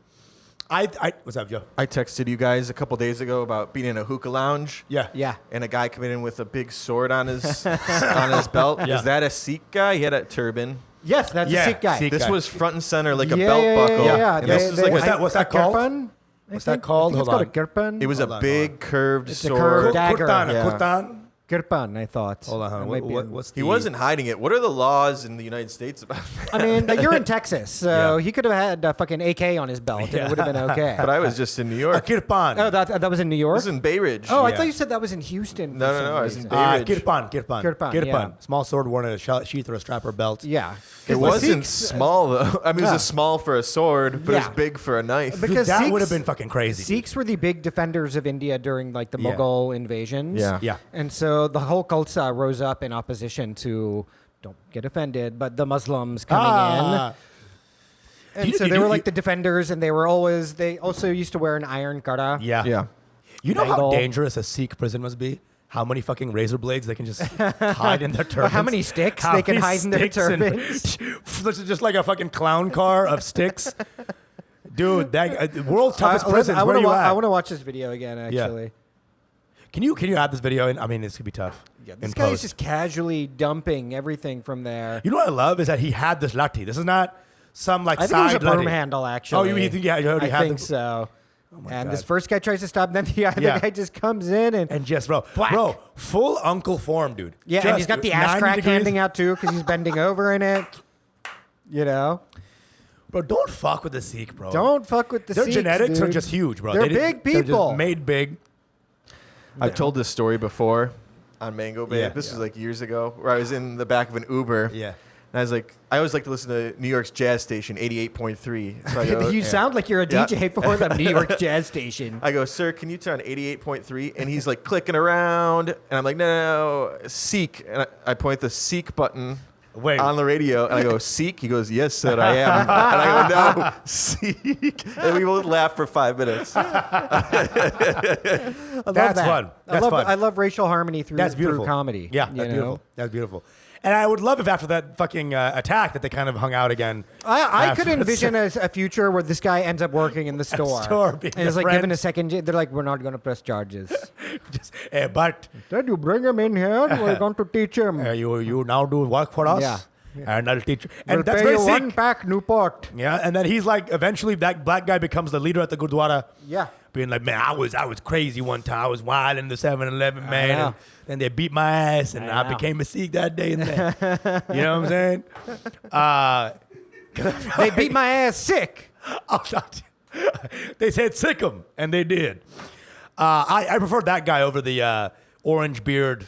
[SPEAKER 3] What's up, Joe?
[SPEAKER 4] I texted you guys a couple days ago about being in a hookah lounge.
[SPEAKER 3] Yeah.
[SPEAKER 1] Yeah.
[SPEAKER 4] And a guy coming in with a big sword on his on his belt.
[SPEAKER 3] Yeah.
[SPEAKER 4] Is that a Sikh guy? He had a turban.
[SPEAKER 1] Yes, that's
[SPEAKER 3] Yeah,
[SPEAKER 1] a Sikh guy.
[SPEAKER 3] Sikh
[SPEAKER 4] This
[SPEAKER 3] guy.
[SPEAKER 4] was front and center like a
[SPEAKER 1] Yeah,
[SPEAKER 4] belt
[SPEAKER 1] yeah,
[SPEAKER 4] buckle.
[SPEAKER 1] Yeah.
[SPEAKER 4] And this is like
[SPEAKER 3] what's that called?
[SPEAKER 1] Kirpan,
[SPEAKER 3] What's that called?
[SPEAKER 1] I think it's
[SPEAKER 3] Hold
[SPEAKER 1] called a kirpan.
[SPEAKER 4] it was
[SPEAKER 3] Hold
[SPEAKER 4] a
[SPEAKER 3] on,
[SPEAKER 4] big curved
[SPEAKER 1] It's a
[SPEAKER 4] sword.
[SPEAKER 1] curved dagger.
[SPEAKER 3] Kurtan,
[SPEAKER 4] Yeah.
[SPEAKER 3] kurtan.
[SPEAKER 1] kirpan, I thought.
[SPEAKER 3] Hold on,
[SPEAKER 1] That
[SPEAKER 3] hold
[SPEAKER 1] might
[SPEAKER 3] on.
[SPEAKER 1] be-
[SPEAKER 3] What's
[SPEAKER 4] He
[SPEAKER 3] the-
[SPEAKER 4] wasn't hiding it. What are the laws in the United States about that?
[SPEAKER 1] I mean, you're in Texas, so
[SPEAKER 3] Yeah.
[SPEAKER 1] he could have had a fucking AK on his belt. And it would have been okay.
[SPEAKER 4] But I was just in New
[SPEAKER 3] A
[SPEAKER 4] York.
[SPEAKER 3] kirpan.
[SPEAKER 1] Oh, that was in New York?
[SPEAKER 4] This is in Bay Ridge.
[SPEAKER 1] Oh, I
[SPEAKER 3] Yeah.
[SPEAKER 1] thought you said that was in Houston. for
[SPEAKER 4] No,
[SPEAKER 1] some
[SPEAKER 4] I was in
[SPEAKER 1] reason.
[SPEAKER 4] Bay Ridge.
[SPEAKER 3] Kirpan.
[SPEAKER 1] Kirpan, yeah.
[SPEAKER 3] Small sword worn in a sheath or a strap or belt.
[SPEAKER 1] Yeah.
[SPEAKER 4] It
[SPEAKER 1] 'Cause the
[SPEAKER 4] wasn't
[SPEAKER 1] Sikhs-
[SPEAKER 4] small though. I mean, it
[SPEAKER 1] Yeah.
[SPEAKER 4] was a small for a sword, but
[SPEAKER 1] Yeah.
[SPEAKER 4] it's big for a knife.
[SPEAKER 1] But-
[SPEAKER 3] Dude,
[SPEAKER 1] Because
[SPEAKER 3] that
[SPEAKER 1] Sikhs-
[SPEAKER 3] would have been fucking crazy.
[SPEAKER 1] Sikhs were the big defenders of India during like the
[SPEAKER 3] Yeah.
[SPEAKER 1] Mughal invasions.
[SPEAKER 4] Yeah.
[SPEAKER 3] Yeah.
[SPEAKER 1] And so the whole Khalsa rose up in opposition to, don't get offended, but the Muslims coming in. And
[SPEAKER 3] You-
[SPEAKER 1] so
[SPEAKER 3] you-
[SPEAKER 1] they were
[SPEAKER 3] you-
[SPEAKER 1] like the defenders, and they also used to wear an iron kara.
[SPEAKER 3] Yeah.
[SPEAKER 4] yeah.
[SPEAKER 3] You know how
[SPEAKER 1] Bangle.
[SPEAKER 3] dangerous a Sikh prison must be? How many fucking razor blades they can just hide in their turbans?
[SPEAKER 1] how many sticks they can
[SPEAKER 3] many
[SPEAKER 1] hide in their
[SPEAKER 3] sticks and-
[SPEAKER 1] turbans?
[SPEAKER 3] This is just like a fucking clown car of sticks. Dude, that world's toughest prisons.
[SPEAKER 1] I
[SPEAKER 3] Where
[SPEAKER 1] want
[SPEAKER 3] you
[SPEAKER 1] to.
[SPEAKER 3] at?
[SPEAKER 1] I want to watch this video again. Actually,
[SPEAKER 3] Can you add this video in? I mean, this could be tough.
[SPEAKER 1] yeah,
[SPEAKER 3] in
[SPEAKER 1] this guy is
[SPEAKER 3] post.
[SPEAKER 1] just casually dumping everything from there.
[SPEAKER 3] You know what I love is that he had this latte. This is not some like
[SPEAKER 1] I think it was
[SPEAKER 3] side
[SPEAKER 1] a broom
[SPEAKER 3] latte.
[SPEAKER 1] handle, actually.
[SPEAKER 3] Oh, you think you already
[SPEAKER 1] I
[SPEAKER 3] had
[SPEAKER 1] think
[SPEAKER 3] the-
[SPEAKER 1] so.
[SPEAKER 3] my
[SPEAKER 1] And
[SPEAKER 3] God.
[SPEAKER 1] this first guy tries to stop, then the
[SPEAKER 3] Yeah.
[SPEAKER 1] other guy just comes in
[SPEAKER 3] And just bro,
[SPEAKER 1] Whack.
[SPEAKER 3] full uncle form, dude.
[SPEAKER 1] yeah, and
[SPEAKER 3] Just
[SPEAKER 1] he's got the
[SPEAKER 3] 90
[SPEAKER 1] ass crack
[SPEAKER 3] degrees.
[SPEAKER 1] handing out too because he's bending over in it. You know,
[SPEAKER 3] Bro, don't fuck with the Sikh, bro.
[SPEAKER 1] don't fuck with the
[SPEAKER 3] Their
[SPEAKER 1] Sikhs,
[SPEAKER 3] genetics are
[SPEAKER 1] dude.
[SPEAKER 3] just huge, bro.
[SPEAKER 1] They're
[SPEAKER 3] didn't-
[SPEAKER 1] big
[SPEAKER 3] They're
[SPEAKER 1] people.
[SPEAKER 3] just made big.
[SPEAKER 4] I've told this story before on Mango Bay.
[SPEAKER 3] Yeah.
[SPEAKER 4] This was like years ago, where I was in the back of an Uber.
[SPEAKER 3] Yeah.
[SPEAKER 4] And I was like, I always like to listen to New York's jazz station, 88.3. So I go,
[SPEAKER 1] You sound like you're a
[SPEAKER 4] Yeah.
[SPEAKER 1] DJ for the New York jazz station.
[SPEAKER 4] I go, sir, can you turn 88.3? And he's like clicking around. And I'm like, no, Sikh. And I point the Sikh button
[SPEAKER 3] Wait.
[SPEAKER 4] on the radio. And I go, Sikh? He goes, yes, sir, I am. And I go, no, Sikh. And we both laugh for 5 minutes.
[SPEAKER 1] I love
[SPEAKER 3] That's
[SPEAKER 1] that.
[SPEAKER 3] fun. That's fun.
[SPEAKER 1] I love racial harmony through,
[SPEAKER 3] That's beautiful.
[SPEAKER 1] through comedy.
[SPEAKER 3] Yeah,
[SPEAKER 1] you
[SPEAKER 3] that's
[SPEAKER 1] know?
[SPEAKER 3] beautiful. That's beautiful. And I would love if after that fucking attack that they kind of hung out again.
[SPEAKER 1] I could
[SPEAKER 3] afterwards.
[SPEAKER 1] envision a future where this guy ends up working in the store.
[SPEAKER 3] store, being
[SPEAKER 1] and is
[SPEAKER 3] a
[SPEAKER 1] like given
[SPEAKER 3] friend.
[SPEAKER 1] a second. They're like, we're not going to press charges.
[SPEAKER 3] Just, but
[SPEAKER 1] Then you bring him in here. We're going to teach him.
[SPEAKER 3] you now do work for us.
[SPEAKER 1] Yeah.
[SPEAKER 3] And I'll teach you.
[SPEAKER 1] We'll
[SPEAKER 3] And that's
[SPEAKER 1] pay
[SPEAKER 3] very
[SPEAKER 1] you one
[SPEAKER 3] Sikh.
[SPEAKER 1] pack Newport.
[SPEAKER 3] Yeah. And then he's like, eventually that black guy becomes the leader at the Gurdwara.
[SPEAKER 1] Yeah.
[SPEAKER 3] Being like, man, I was crazy one time. I was wild in the 7-Eleven, man.
[SPEAKER 1] know.
[SPEAKER 3] And then they beat my ass, and
[SPEAKER 1] I
[SPEAKER 3] I
[SPEAKER 1] know.
[SPEAKER 3] became a Sikh that day and then. You know what I'm saying?
[SPEAKER 1] They beat my ass sick.
[SPEAKER 3] They said sick 'em, and they did. I prefer that guy over the orange beard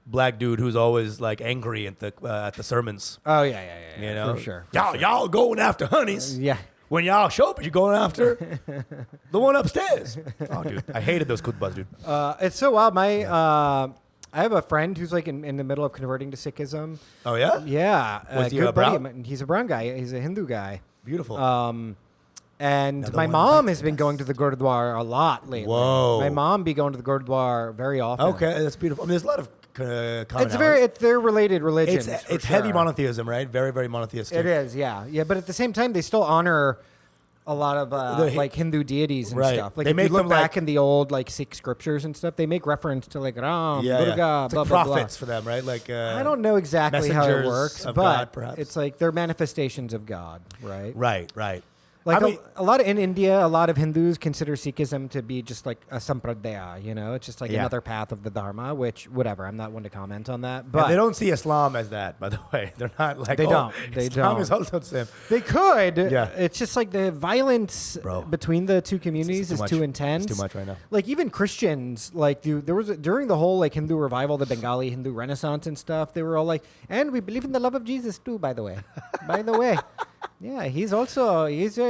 [SPEAKER 3] black dude who's always like angry at the sermons.
[SPEAKER 1] Oh, yeah.
[SPEAKER 3] You know,
[SPEAKER 1] For sure.
[SPEAKER 3] Y'all going after honeys.
[SPEAKER 1] Yeah.
[SPEAKER 3] When y'all show up, you're going after the one upstairs. Oh, dude, I hated those khutbahs, dude.
[SPEAKER 1] It's so wild. I have a friend who's like in the middle of converting to Sikhism.
[SPEAKER 3] Oh yeah,
[SPEAKER 1] Yeah.
[SPEAKER 3] Was he
[SPEAKER 1] good
[SPEAKER 3] a
[SPEAKER 1] buddy
[SPEAKER 3] brown?
[SPEAKER 1] of mine. He's a brown guy. He's a Hindu guy.
[SPEAKER 3] beautiful.
[SPEAKER 1] And
[SPEAKER 3] Another
[SPEAKER 1] my
[SPEAKER 3] one
[SPEAKER 1] mom
[SPEAKER 3] bites
[SPEAKER 1] has been
[SPEAKER 3] the
[SPEAKER 1] going to the Gurdwara a lot lately.
[SPEAKER 3] Whoa.
[SPEAKER 1] My mom be going to the Gurdwara very often.
[SPEAKER 3] okay, that's beautiful. I mean, there's a lot of
[SPEAKER 1] They're related religions.
[SPEAKER 3] It's
[SPEAKER 1] for
[SPEAKER 3] heavy
[SPEAKER 1] sure.
[SPEAKER 3] monotheism, right? Very, very monotheistic.
[SPEAKER 1] It is, yeah. But at the same time, they still honor a lot of like Hindu deities and
[SPEAKER 3] Right.
[SPEAKER 1] stuff. Like
[SPEAKER 3] They
[SPEAKER 1] if you
[SPEAKER 3] make
[SPEAKER 1] look
[SPEAKER 3] them,
[SPEAKER 1] back
[SPEAKER 3] like-
[SPEAKER 1] in the old like Sikh scriptures and stuff, they make reference to like Ram,
[SPEAKER 3] Yeah,
[SPEAKER 1] Durga,
[SPEAKER 3] yeah. It's
[SPEAKER 1] blah
[SPEAKER 3] like
[SPEAKER 1] blah
[SPEAKER 3] prophets
[SPEAKER 1] blah.
[SPEAKER 3] for them, right? Like
[SPEAKER 1] I don't know exactly how it
[SPEAKER 3] messengers
[SPEAKER 1] works,
[SPEAKER 3] of
[SPEAKER 1] but
[SPEAKER 3] God, perhaps.
[SPEAKER 1] it's like they're manifestations of God, right?
[SPEAKER 3] Right.
[SPEAKER 1] Like
[SPEAKER 3] I mean,
[SPEAKER 1] a lot of in India, a lot of Hindus consider Sikhism to be just like a sampradaya, you know, it's just like
[SPEAKER 3] Yeah.
[SPEAKER 1] another path of the Dharma. Which, whatever, I'm not one to comment on that. But
[SPEAKER 3] and they don't see Islam as that, by the way. They're not like
[SPEAKER 1] They don't. They
[SPEAKER 3] Islam
[SPEAKER 1] don't.
[SPEAKER 3] is also the same.
[SPEAKER 1] They could.
[SPEAKER 3] Yeah.
[SPEAKER 1] It's just like the violence
[SPEAKER 3] Bro.
[SPEAKER 1] between the two communities
[SPEAKER 3] It's
[SPEAKER 1] is
[SPEAKER 3] too
[SPEAKER 1] too
[SPEAKER 3] much.
[SPEAKER 1] intense.
[SPEAKER 3] It's too much right now.
[SPEAKER 1] Like even Christians, like there was during the whole like Hindu revival, the Bengali Hindu Renaissance and stuff. They were all like, and we believe in the love of Jesus too. By the way, yeah, he's a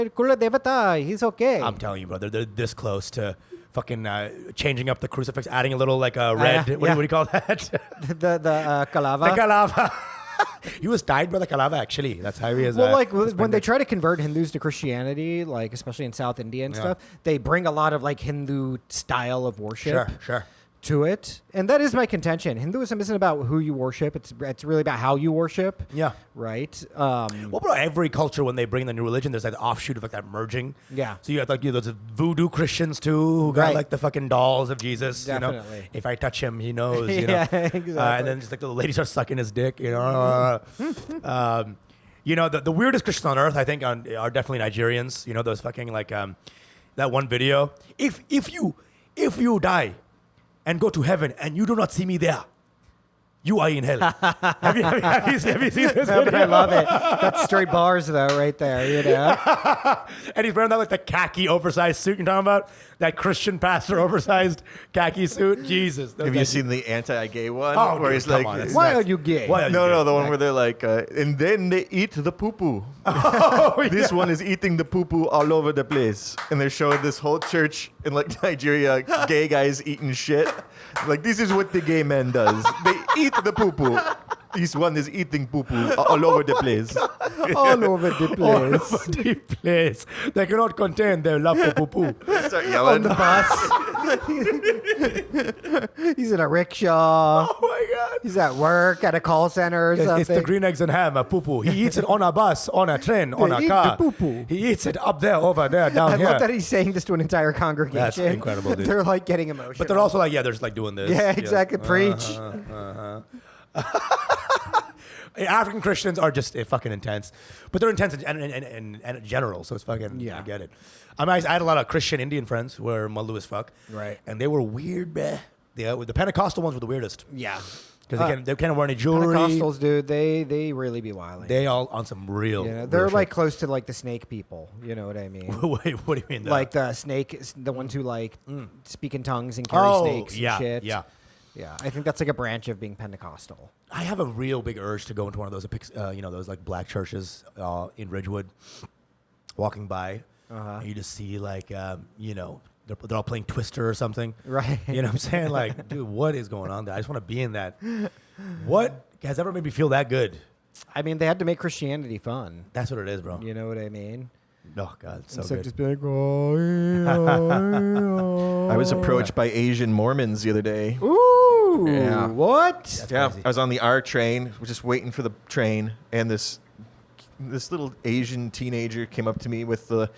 [SPEAKER 1] Kula Devata. He's okay.
[SPEAKER 3] I'm telling you, brother, they're this close to fucking changing up the crucifix, adding a little like a red.
[SPEAKER 1] yeah,
[SPEAKER 3] What
[SPEAKER 1] yeah.
[SPEAKER 3] do you call that?
[SPEAKER 1] the Kalava.
[SPEAKER 3] The Kalava. He was tied by the Kalava, actually. That's how he is.
[SPEAKER 1] Well, like when they try to convert Hindus to Christianity, like especially in South India and
[SPEAKER 3] Yeah.
[SPEAKER 1] stuff, they bring a lot of like Hindu style of worship.
[SPEAKER 3] Sure.
[SPEAKER 1] To it, and that is my contention. Hinduism isn't about who you worship; it's really about how you worship.
[SPEAKER 3] Yeah.
[SPEAKER 1] Right.
[SPEAKER 3] Well, bro, every culture, when they bring the new religion, there's like the offshoot of like that merging.
[SPEAKER 1] Yeah.
[SPEAKER 3] So you got like those Voodoo Christians too, who got
[SPEAKER 1] Right.
[SPEAKER 3] like the fucking dolls of Jesus. You know,
[SPEAKER 1] Definitely.
[SPEAKER 3] if I touch him, he knows. You
[SPEAKER 1] Yeah,
[SPEAKER 3] know?
[SPEAKER 1] exactly.
[SPEAKER 3] And then just like the ladies are sucking his dick. You know. You know, the weirdest Christians on earth, I think, are definitely Nigerians. You know, those fucking like that one video. If you die and go to heaven and you do not see me there, you are in hell. have you seen this
[SPEAKER 1] No, but
[SPEAKER 3] video?
[SPEAKER 1] I love it. That's straight bars, though, right there. You know.
[SPEAKER 3] And he's wearing that like the khaki oversized suit you're talking about? That Christian pastor oversized khaki suit? Jesus.
[SPEAKER 4] Have you seen the anti-gay one?
[SPEAKER 3] Oh,
[SPEAKER 4] where
[SPEAKER 3] dude,
[SPEAKER 4] he's
[SPEAKER 3] come
[SPEAKER 4] like,
[SPEAKER 3] on, that's
[SPEAKER 1] Why are
[SPEAKER 3] nuts.
[SPEAKER 1] you gay?
[SPEAKER 3] Why are you
[SPEAKER 4] no,
[SPEAKER 3] gay?
[SPEAKER 4] the one where they're like, and then they eat the poo-poo.
[SPEAKER 3] Oh,
[SPEAKER 4] This one is eating the poo-poo all over the place. And they're showing this whole church in like Nigeria, gay guys eating shit. Like, this is what the gay man does. They eat the poo-poo. This one is eating poo-poo all over the place.
[SPEAKER 1] All over the
[SPEAKER 3] All
[SPEAKER 1] place.
[SPEAKER 3] over the place. They cannot contain their love for poo-poo.
[SPEAKER 4] Start
[SPEAKER 1] On
[SPEAKER 4] yelling.
[SPEAKER 1] the bus. He's in a rickshaw.
[SPEAKER 3] Oh my God.
[SPEAKER 1] He's at work at a call center or something.
[SPEAKER 3] It's the green eggs and ham, a poo-poo. He eats it on a bus, on a train, on a
[SPEAKER 1] eat
[SPEAKER 3] car.
[SPEAKER 1] the poo-poo.
[SPEAKER 3] He eats it up there, over there, down
[SPEAKER 1] I
[SPEAKER 3] here.
[SPEAKER 1] love that he's saying this to an entire congregation.
[SPEAKER 3] That's incredible, dude.
[SPEAKER 1] They're like getting emotional.
[SPEAKER 3] But they're also like, yeah, they're just like doing this.
[SPEAKER 1] Yeah, exactly. Preach.
[SPEAKER 3] African Christians are just fucking intense, but they're intense in general. So it's fucking
[SPEAKER 1] Yeah.
[SPEAKER 3] I get it. I mean, I had a lot of Christian Indian friends who were Malu as fuck,
[SPEAKER 1] Right.
[SPEAKER 3] And they were weird, man. The Pentecostal ones were the weirdest
[SPEAKER 1] Yeah.
[SPEAKER 3] because they can't wear any jewelry.
[SPEAKER 1] Pentecostals, dude, they really be wilding.
[SPEAKER 3] They all on some real.
[SPEAKER 1] You know,
[SPEAKER 3] real
[SPEAKER 1] they're
[SPEAKER 3] shit.
[SPEAKER 1] like close to like the snake people. You know what I mean?
[SPEAKER 3] Wait, what do you mean?
[SPEAKER 1] Like the snake, the ones who like speak in tongues and carry snakes
[SPEAKER 3] yeah,
[SPEAKER 1] and shit.
[SPEAKER 3] yeah.
[SPEAKER 1] Yeah, I think that's like a branch of being Pentecostal.
[SPEAKER 3] I have a real big urge to go into one of those, those like black churches in Ridgewood. Walking by, and you just see like, they're all playing Twister or something.
[SPEAKER 1] Right.
[SPEAKER 3] You know what I'm saying? Like, dude, what is going on there? I just want to be in that. What has ever made me feel that good?
[SPEAKER 1] I mean, they had to make Christianity fun.
[SPEAKER 3] That's what it is, bro.
[SPEAKER 1] You know what I mean?
[SPEAKER 3] Oh, God, so
[SPEAKER 1] Instead
[SPEAKER 3] good.
[SPEAKER 1] of just be like, oh,
[SPEAKER 4] I was approached by Asian Mormons the other day.
[SPEAKER 1] Ooh,
[SPEAKER 4] Yeah.
[SPEAKER 1] what?
[SPEAKER 4] Yeah,
[SPEAKER 3] crazy.
[SPEAKER 4] I was on the R train, was just waiting for the train, and this little Asian teenager came up to me with the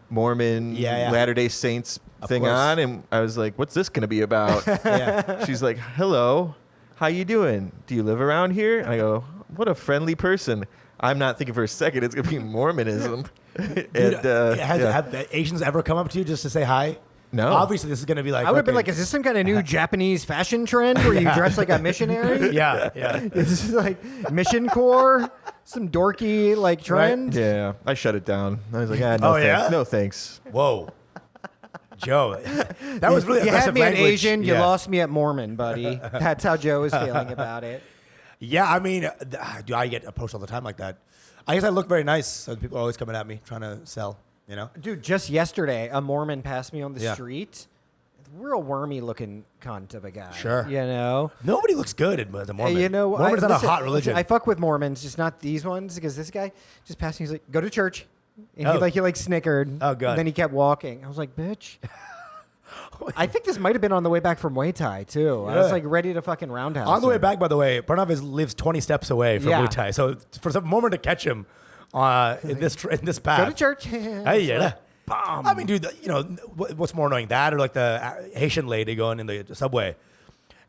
[SPEAKER 4] Mormon
[SPEAKER 3] Yeah.
[SPEAKER 4] Latter-day Saints
[SPEAKER 3] Of
[SPEAKER 4] thing
[SPEAKER 3] course.
[SPEAKER 4] on, and I was like, "What's this going to be about?"
[SPEAKER 3] Yeah.
[SPEAKER 4] She's like, "Hello, how you doing? Do you live around here?" And I go, "What a friendly person." I'm not thinking for a second it's going to be Mormonism.
[SPEAKER 3] Dude, have the Asians ever come up to you just to say hi?
[SPEAKER 4] No.
[SPEAKER 3] Obviously, this is going to be like.
[SPEAKER 1] I would have been
[SPEAKER 3] fucking-
[SPEAKER 1] like, is this some kind of new Japanese fashion trend where you dress like a missionary?
[SPEAKER 3] Yeah.
[SPEAKER 1] This is like Mission Corps, some dorky like trend.
[SPEAKER 4] Yeah, I shut it down. I was like, no
[SPEAKER 3] Oh,
[SPEAKER 4] thanks.
[SPEAKER 3] yeah?
[SPEAKER 4] No thanks.
[SPEAKER 3] Whoa. Joe, that was really
[SPEAKER 1] You had
[SPEAKER 3] aggressive
[SPEAKER 1] me at
[SPEAKER 3] language.
[SPEAKER 1] Asian, you
[SPEAKER 3] Yeah.
[SPEAKER 1] lost me at Mormon, buddy. That's how Joe is feeling about it.
[SPEAKER 3] Yeah, I mean, do I get approached all the time like that? I guess I look very nice, so people are always coming at me trying to sell. You know?
[SPEAKER 1] Dude, just yesterday, a Mormon passed me on the
[SPEAKER 3] Yeah.
[SPEAKER 1] street. Real wormy looking cunt of a guy.
[SPEAKER 3] Sure.
[SPEAKER 1] You know?
[SPEAKER 3] Nobody looks good as a Mormon.
[SPEAKER 1] You know,
[SPEAKER 3] Mormon's not
[SPEAKER 1] listen,
[SPEAKER 3] a hot religion.
[SPEAKER 1] I fuck with Mormons, just not these ones, because this guy just passed me. He's like, "Go to church," and
[SPEAKER 3] Oh.
[SPEAKER 1] he snickered.
[SPEAKER 3] Oh, God.
[SPEAKER 1] And then he kept walking. I was like, "Bitch." I think this might have been on the way back from Muay Thai too. I was
[SPEAKER 3] Yeah.
[SPEAKER 1] like ready to fucking roundhouse.
[SPEAKER 3] On the way
[SPEAKER 1] him.
[SPEAKER 3] back, by the way, Pranav lives 20 steps away from
[SPEAKER 1] Yeah.
[SPEAKER 3] Muay Thai. So for some moment to catch him in this path.
[SPEAKER 1] Go to church.
[SPEAKER 3] Hey, yeah.
[SPEAKER 1] bomb.
[SPEAKER 3] I mean, dude, what's more annoying, that or like the Haitian lady going in the subway?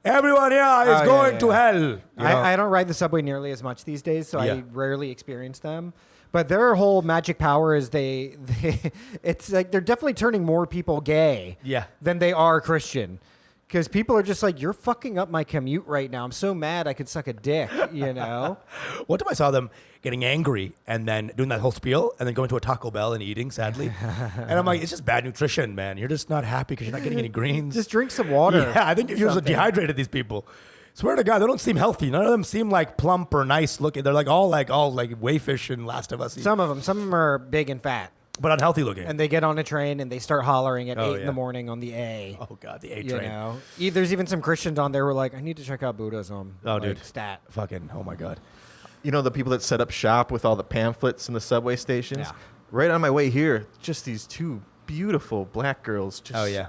[SPEAKER 3] Everyone here is going to hell. You know?
[SPEAKER 1] I don't ride the subway nearly as much these days, so
[SPEAKER 3] Yeah.
[SPEAKER 1] I rarely experience them. But their whole magic power is it's like they're definitely turning more people gay than they are Christian. Because people are just like, you're fucking up my commute right now. I'm so mad I could suck a dick, you know?
[SPEAKER 3] One time I saw them getting angry and then doing that whole spiel and then going to a Taco Bell and eating, sadly. And I'm like, it's just bad nutrition, man. You're just not happy because you're not getting any greens.
[SPEAKER 1] Just drink some water.
[SPEAKER 3] Yeah, I think you're just dehydrated, these people. Swear to God, they don't seem healthy. None of them seem like plump or nice looking. They're like all Wayfish and Last of Us.
[SPEAKER 1] Some of them are big and fat.
[SPEAKER 3] But unhealthy looking.
[SPEAKER 1] And they get on a train and they start hollering at 8 in the morning on the A.
[SPEAKER 3] Oh, God, the A
[SPEAKER 1] You
[SPEAKER 3] train.
[SPEAKER 1] know? There's even some Christians on there who are like, I need to check out Buddhism.
[SPEAKER 3] Oh,
[SPEAKER 1] like,
[SPEAKER 3] dude.
[SPEAKER 1] Stat.
[SPEAKER 3] Fucking, oh, my God.
[SPEAKER 4] You know the people that set up shop with all the pamphlets in the subway stations?
[SPEAKER 1] Yeah.
[SPEAKER 4] Right on my way here, just these two beautiful black girls. Just,
[SPEAKER 3] Oh, yeah.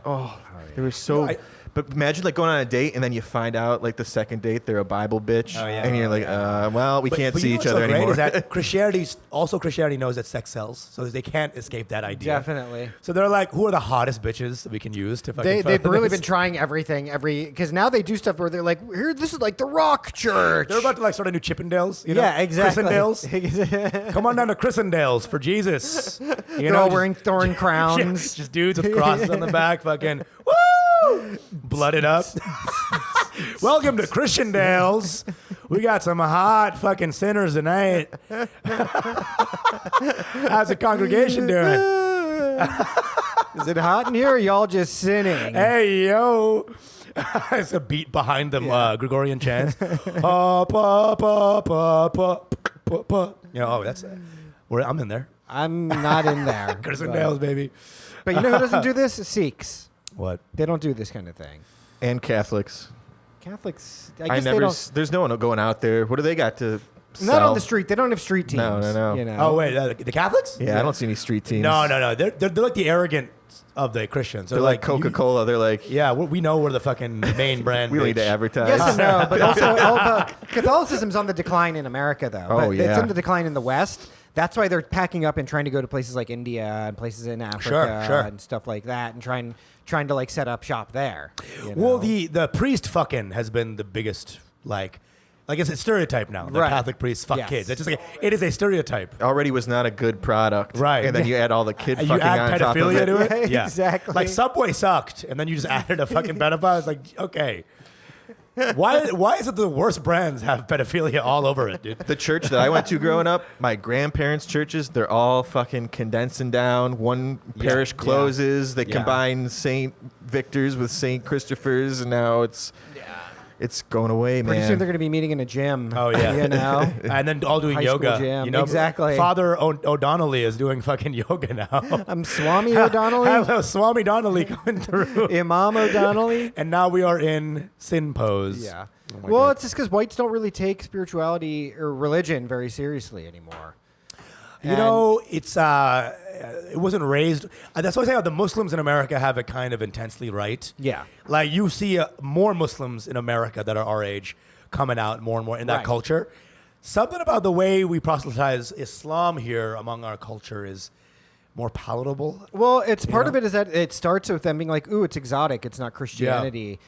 [SPEAKER 4] They were so...
[SPEAKER 3] No,
[SPEAKER 4] but imagine like going on a date and then you find out like the second date they're a Bible bitch.
[SPEAKER 3] Oh, yeah.
[SPEAKER 4] And you're like, well, we can't see each other
[SPEAKER 3] great
[SPEAKER 4] anymore.
[SPEAKER 3] is that Christianity knows that sex sells, so they can't escape that idea.
[SPEAKER 1] Definitely.
[SPEAKER 3] So they're like, who are the hottest bitches that we can use to fucking
[SPEAKER 1] They've really been trying everything, because now they do stuff where they're like, here, this is like the Rock Church.
[SPEAKER 3] They're about to like start a new Chippendales. You know?
[SPEAKER 1] Yeah, exactly.
[SPEAKER 3] Christendales. Come on down to Christendales for Jesus.
[SPEAKER 1] They're all wearing thorn crowns.
[SPEAKER 3] Just dudes with crosses on the back, fucking woo, blooded up. Welcome to Christiandales. We got some hot fucking sinners tonight. How's the congregation doing?
[SPEAKER 1] Is it hot in here or y'all just sinning?
[SPEAKER 3] Hey, yo. It's a beat behind them, Gregorian chants. Pa, pa, pa, pa, pa, pa, pa. That's I'm in there.
[SPEAKER 1] I'm not in there.
[SPEAKER 3] Christendales, baby.
[SPEAKER 1] But you know who doesn't do this? Sikhs.
[SPEAKER 3] What?
[SPEAKER 1] They don't do this kind of thing.
[SPEAKER 4] And Catholics.
[SPEAKER 1] Catholics,
[SPEAKER 4] I
[SPEAKER 1] guess
[SPEAKER 4] never.
[SPEAKER 1] they don't.
[SPEAKER 4] There's no one going out there. What do they got to
[SPEAKER 1] Not
[SPEAKER 4] sell?
[SPEAKER 1] on the street. They don't have street teams.
[SPEAKER 4] No.
[SPEAKER 1] You know?
[SPEAKER 3] Oh, wait. The Catholics?
[SPEAKER 4] Yeah, I don't see any street teams.
[SPEAKER 3] No. They're like the arrogant of the Christians.
[SPEAKER 4] They're like Coca-Cola. They're like,
[SPEAKER 3] Yeah, we know we're the fucking main brand.
[SPEAKER 4] we don't need to
[SPEAKER 3] bitch.
[SPEAKER 4] advertise.
[SPEAKER 1] Yes and no, but also Catholicism's on the decline in America, though.
[SPEAKER 4] Oh,
[SPEAKER 1] But
[SPEAKER 4] yeah.
[SPEAKER 1] It's on the decline in the West. That's why they're packing up and trying to go to places like India and places in Africa
[SPEAKER 3] Sure.
[SPEAKER 1] and stuff like that, and trying to like set up shop there. You
[SPEAKER 3] Well,
[SPEAKER 1] know?
[SPEAKER 3] the priest fucking has been the biggest, like it's a stereotype now. The
[SPEAKER 1] Right.
[SPEAKER 3] Catholic priests fuck
[SPEAKER 1] Yes.
[SPEAKER 3] kids. It's just like, it is a stereotype.
[SPEAKER 4] Already was not a good product.
[SPEAKER 3] Right.
[SPEAKER 4] And then you add all the kid
[SPEAKER 3] You
[SPEAKER 4] fucking
[SPEAKER 3] add
[SPEAKER 4] on top of
[SPEAKER 3] pedophilia
[SPEAKER 4] it.
[SPEAKER 3] to it?
[SPEAKER 1] Yeah, exactly.
[SPEAKER 3] Like Subway sucked, and then you just added a fucking pedophile. It's like, okay. Why is it the worst brands have pedophilia all over it, dude?
[SPEAKER 4] The church that I went to growing up, my grandparents' churches, they're all fucking condensing down. One parish closes. They combine St. Victor's with St. Christopher's, and now it's going away,
[SPEAKER 1] Pretty
[SPEAKER 4] man.
[SPEAKER 1] soon they're going to be meeting in a gym.
[SPEAKER 3] Oh, yeah.
[SPEAKER 1] You know?
[SPEAKER 3] And then all doing
[SPEAKER 1] High school
[SPEAKER 3] yoga.
[SPEAKER 1] gym.
[SPEAKER 3] You know,
[SPEAKER 1] Exactly.
[SPEAKER 3] Father O'Donnelly is doing fucking yoga now.
[SPEAKER 1] I'm Swami O'Donnelly.
[SPEAKER 3] Hello, Swami Donnelly coming through.
[SPEAKER 1] Imam O'Donnelly.
[SPEAKER 3] And now we are in sin pose.
[SPEAKER 1] Yeah.
[SPEAKER 3] Oh my
[SPEAKER 1] Well,
[SPEAKER 3] God.
[SPEAKER 1] it's just because whites don't really take spirituality or religion very seriously anymore.
[SPEAKER 3] You know, it wasn't raised. That's why I say the Muslims in America have it kind of intensely right.
[SPEAKER 1] Yeah.
[SPEAKER 3] Like you see more Muslims in America that are our age coming out more and more in that
[SPEAKER 1] Right.
[SPEAKER 3] culture. Something about the way we proselytize Islam here among our culture is more palatable.
[SPEAKER 1] Well, it's part
[SPEAKER 3] know?
[SPEAKER 1] of it is that it starts with them being like, ooh, it's exotic. It's not Christianity.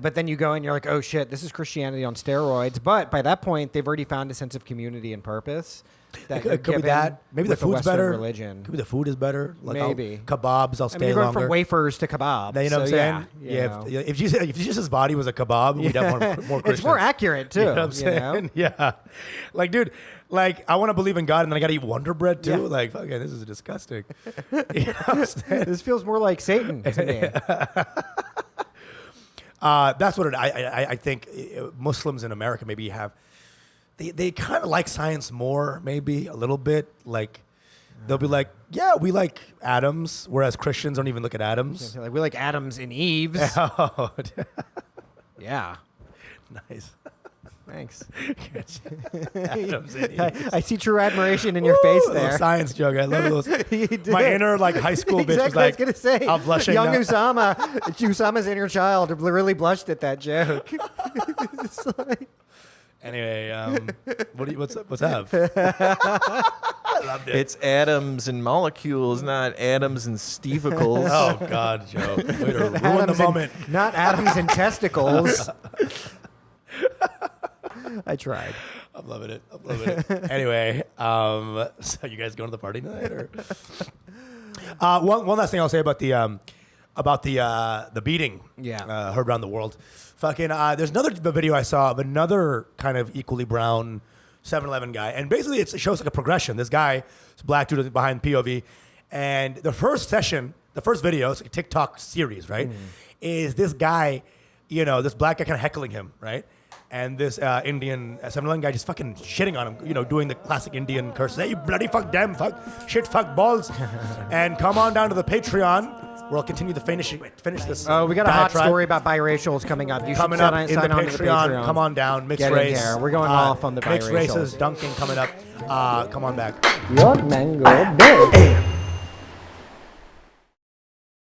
[SPEAKER 1] But then you go and you're like, oh, shit, this is Christianity on steroids. But by that point, they've already found a sense of community and purpose. That
[SPEAKER 3] It could be that. Maybe the
[SPEAKER 1] with
[SPEAKER 3] food's
[SPEAKER 1] Western
[SPEAKER 3] better.
[SPEAKER 1] Religion.
[SPEAKER 3] Could be the food is better. Like
[SPEAKER 1] Maybe.
[SPEAKER 3] kebabs, I'll
[SPEAKER 1] I
[SPEAKER 3] stay
[SPEAKER 1] mean, you're going
[SPEAKER 3] longer.
[SPEAKER 1] from wafers to kebabs.
[SPEAKER 3] You know what I'm
[SPEAKER 1] so
[SPEAKER 3] saying?
[SPEAKER 1] Yeah.
[SPEAKER 3] Yeah. If Jesus' body was a kebab, we'd have more Christians.
[SPEAKER 1] It's more accurate, too.
[SPEAKER 3] You know what I'm
[SPEAKER 1] you
[SPEAKER 3] saying?
[SPEAKER 1] know?
[SPEAKER 3] Yeah. Like, dude, like, I want to believe in God, and then I got to eat Wonder Bread, too.
[SPEAKER 1] Yeah.
[SPEAKER 3] Like, fucking, this is disgusting. You know what I'm saying?
[SPEAKER 1] This feels more like Satan to me.
[SPEAKER 3] That's what I think Muslims in America maybe have. They kind of like science more, maybe a little bit. Like, they'll be like, yeah, we like atoms, whereas Christians don't even look at atoms.
[SPEAKER 1] Like, we like Adams and Eves.
[SPEAKER 3] Oh,
[SPEAKER 1] Yeah.
[SPEAKER 3] nice.
[SPEAKER 1] Thanks.
[SPEAKER 3] Atoms and Eves.
[SPEAKER 1] I see true admiration in your face
[SPEAKER 3] Little
[SPEAKER 1] there.
[SPEAKER 3] science joke. I love those.
[SPEAKER 1] You did.
[SPEAKER 3] My inner like high school bitch was
[SPEAKER 1] Exactly,
[SPEAKER 3] like,
[SPEAKER 1] I was gonna say,
[SPEAKER 3] I'm blushing
[SPEAKER 1] young
[SPEAKER 3] now.
[SPEAKER 1] Usama's inner child really blushed at that joke. It's like-
[SPEAKER 3] Anyway, what's up? What's up? loved it.
[SPEAKER 4] It's atoms and molecules, not atoms and stevicles.
[SPEAKER 3] Oh God, Joe! Way to ruin the
[SPEAKER 1] Atoms
[SPEAKER 3] moment.
[SPEAKER 1] and, not atoms and testicles. I tried.
[SPEAKER 3] I'm loving it. I'm loving it. Anyway, so you guys going to the party tonight? Or? One last thing I'll say about the beating.
[SPEAKER 1] Yeah.
[SPEAKER 3] Heard around the world. Fucking. There's another video I saw of another kind of equally brown 7-Eleven guy, and basically it shows like a progression. This guy, this black dude behind POV, and the first session, the first video, it's like a TikTok series, right? Is this guy, this black guy kind of heckling him, right? And this Indian 7-Eleven guy just fucking shitting on him, doing the classic Indian curse. Hey, you bloody fuck, damn fuck, shit, fuck, balls. And come on down to the Patreon. We'll continue to finish this.
[SPEAKER 1] Oh, we got a hot
[SPEAKER 3] diatribe.
[SPEAKER 1] story about biracials coming up. You
[SPEAKER 3] Coming
[SPEAKER 1] should
[SPEAKER 3] up
[SPEAKER 1] sign
[SPEAKER 3] in the
[SPEAKER 1] on to the Patreon.
[SPEAKER 3] Come on down. Mixed
[SPEAKER 1] Get in
[SPEAKER 3] race.
[SPEAKER 1] here. We're going off on the
[SPEAKER 3] Mixed
[SPEAKER 1] biracials.
[SPEAKER 3] races. Dunking coming up. Come on back.
[SPEAKER 2] Your mango bear.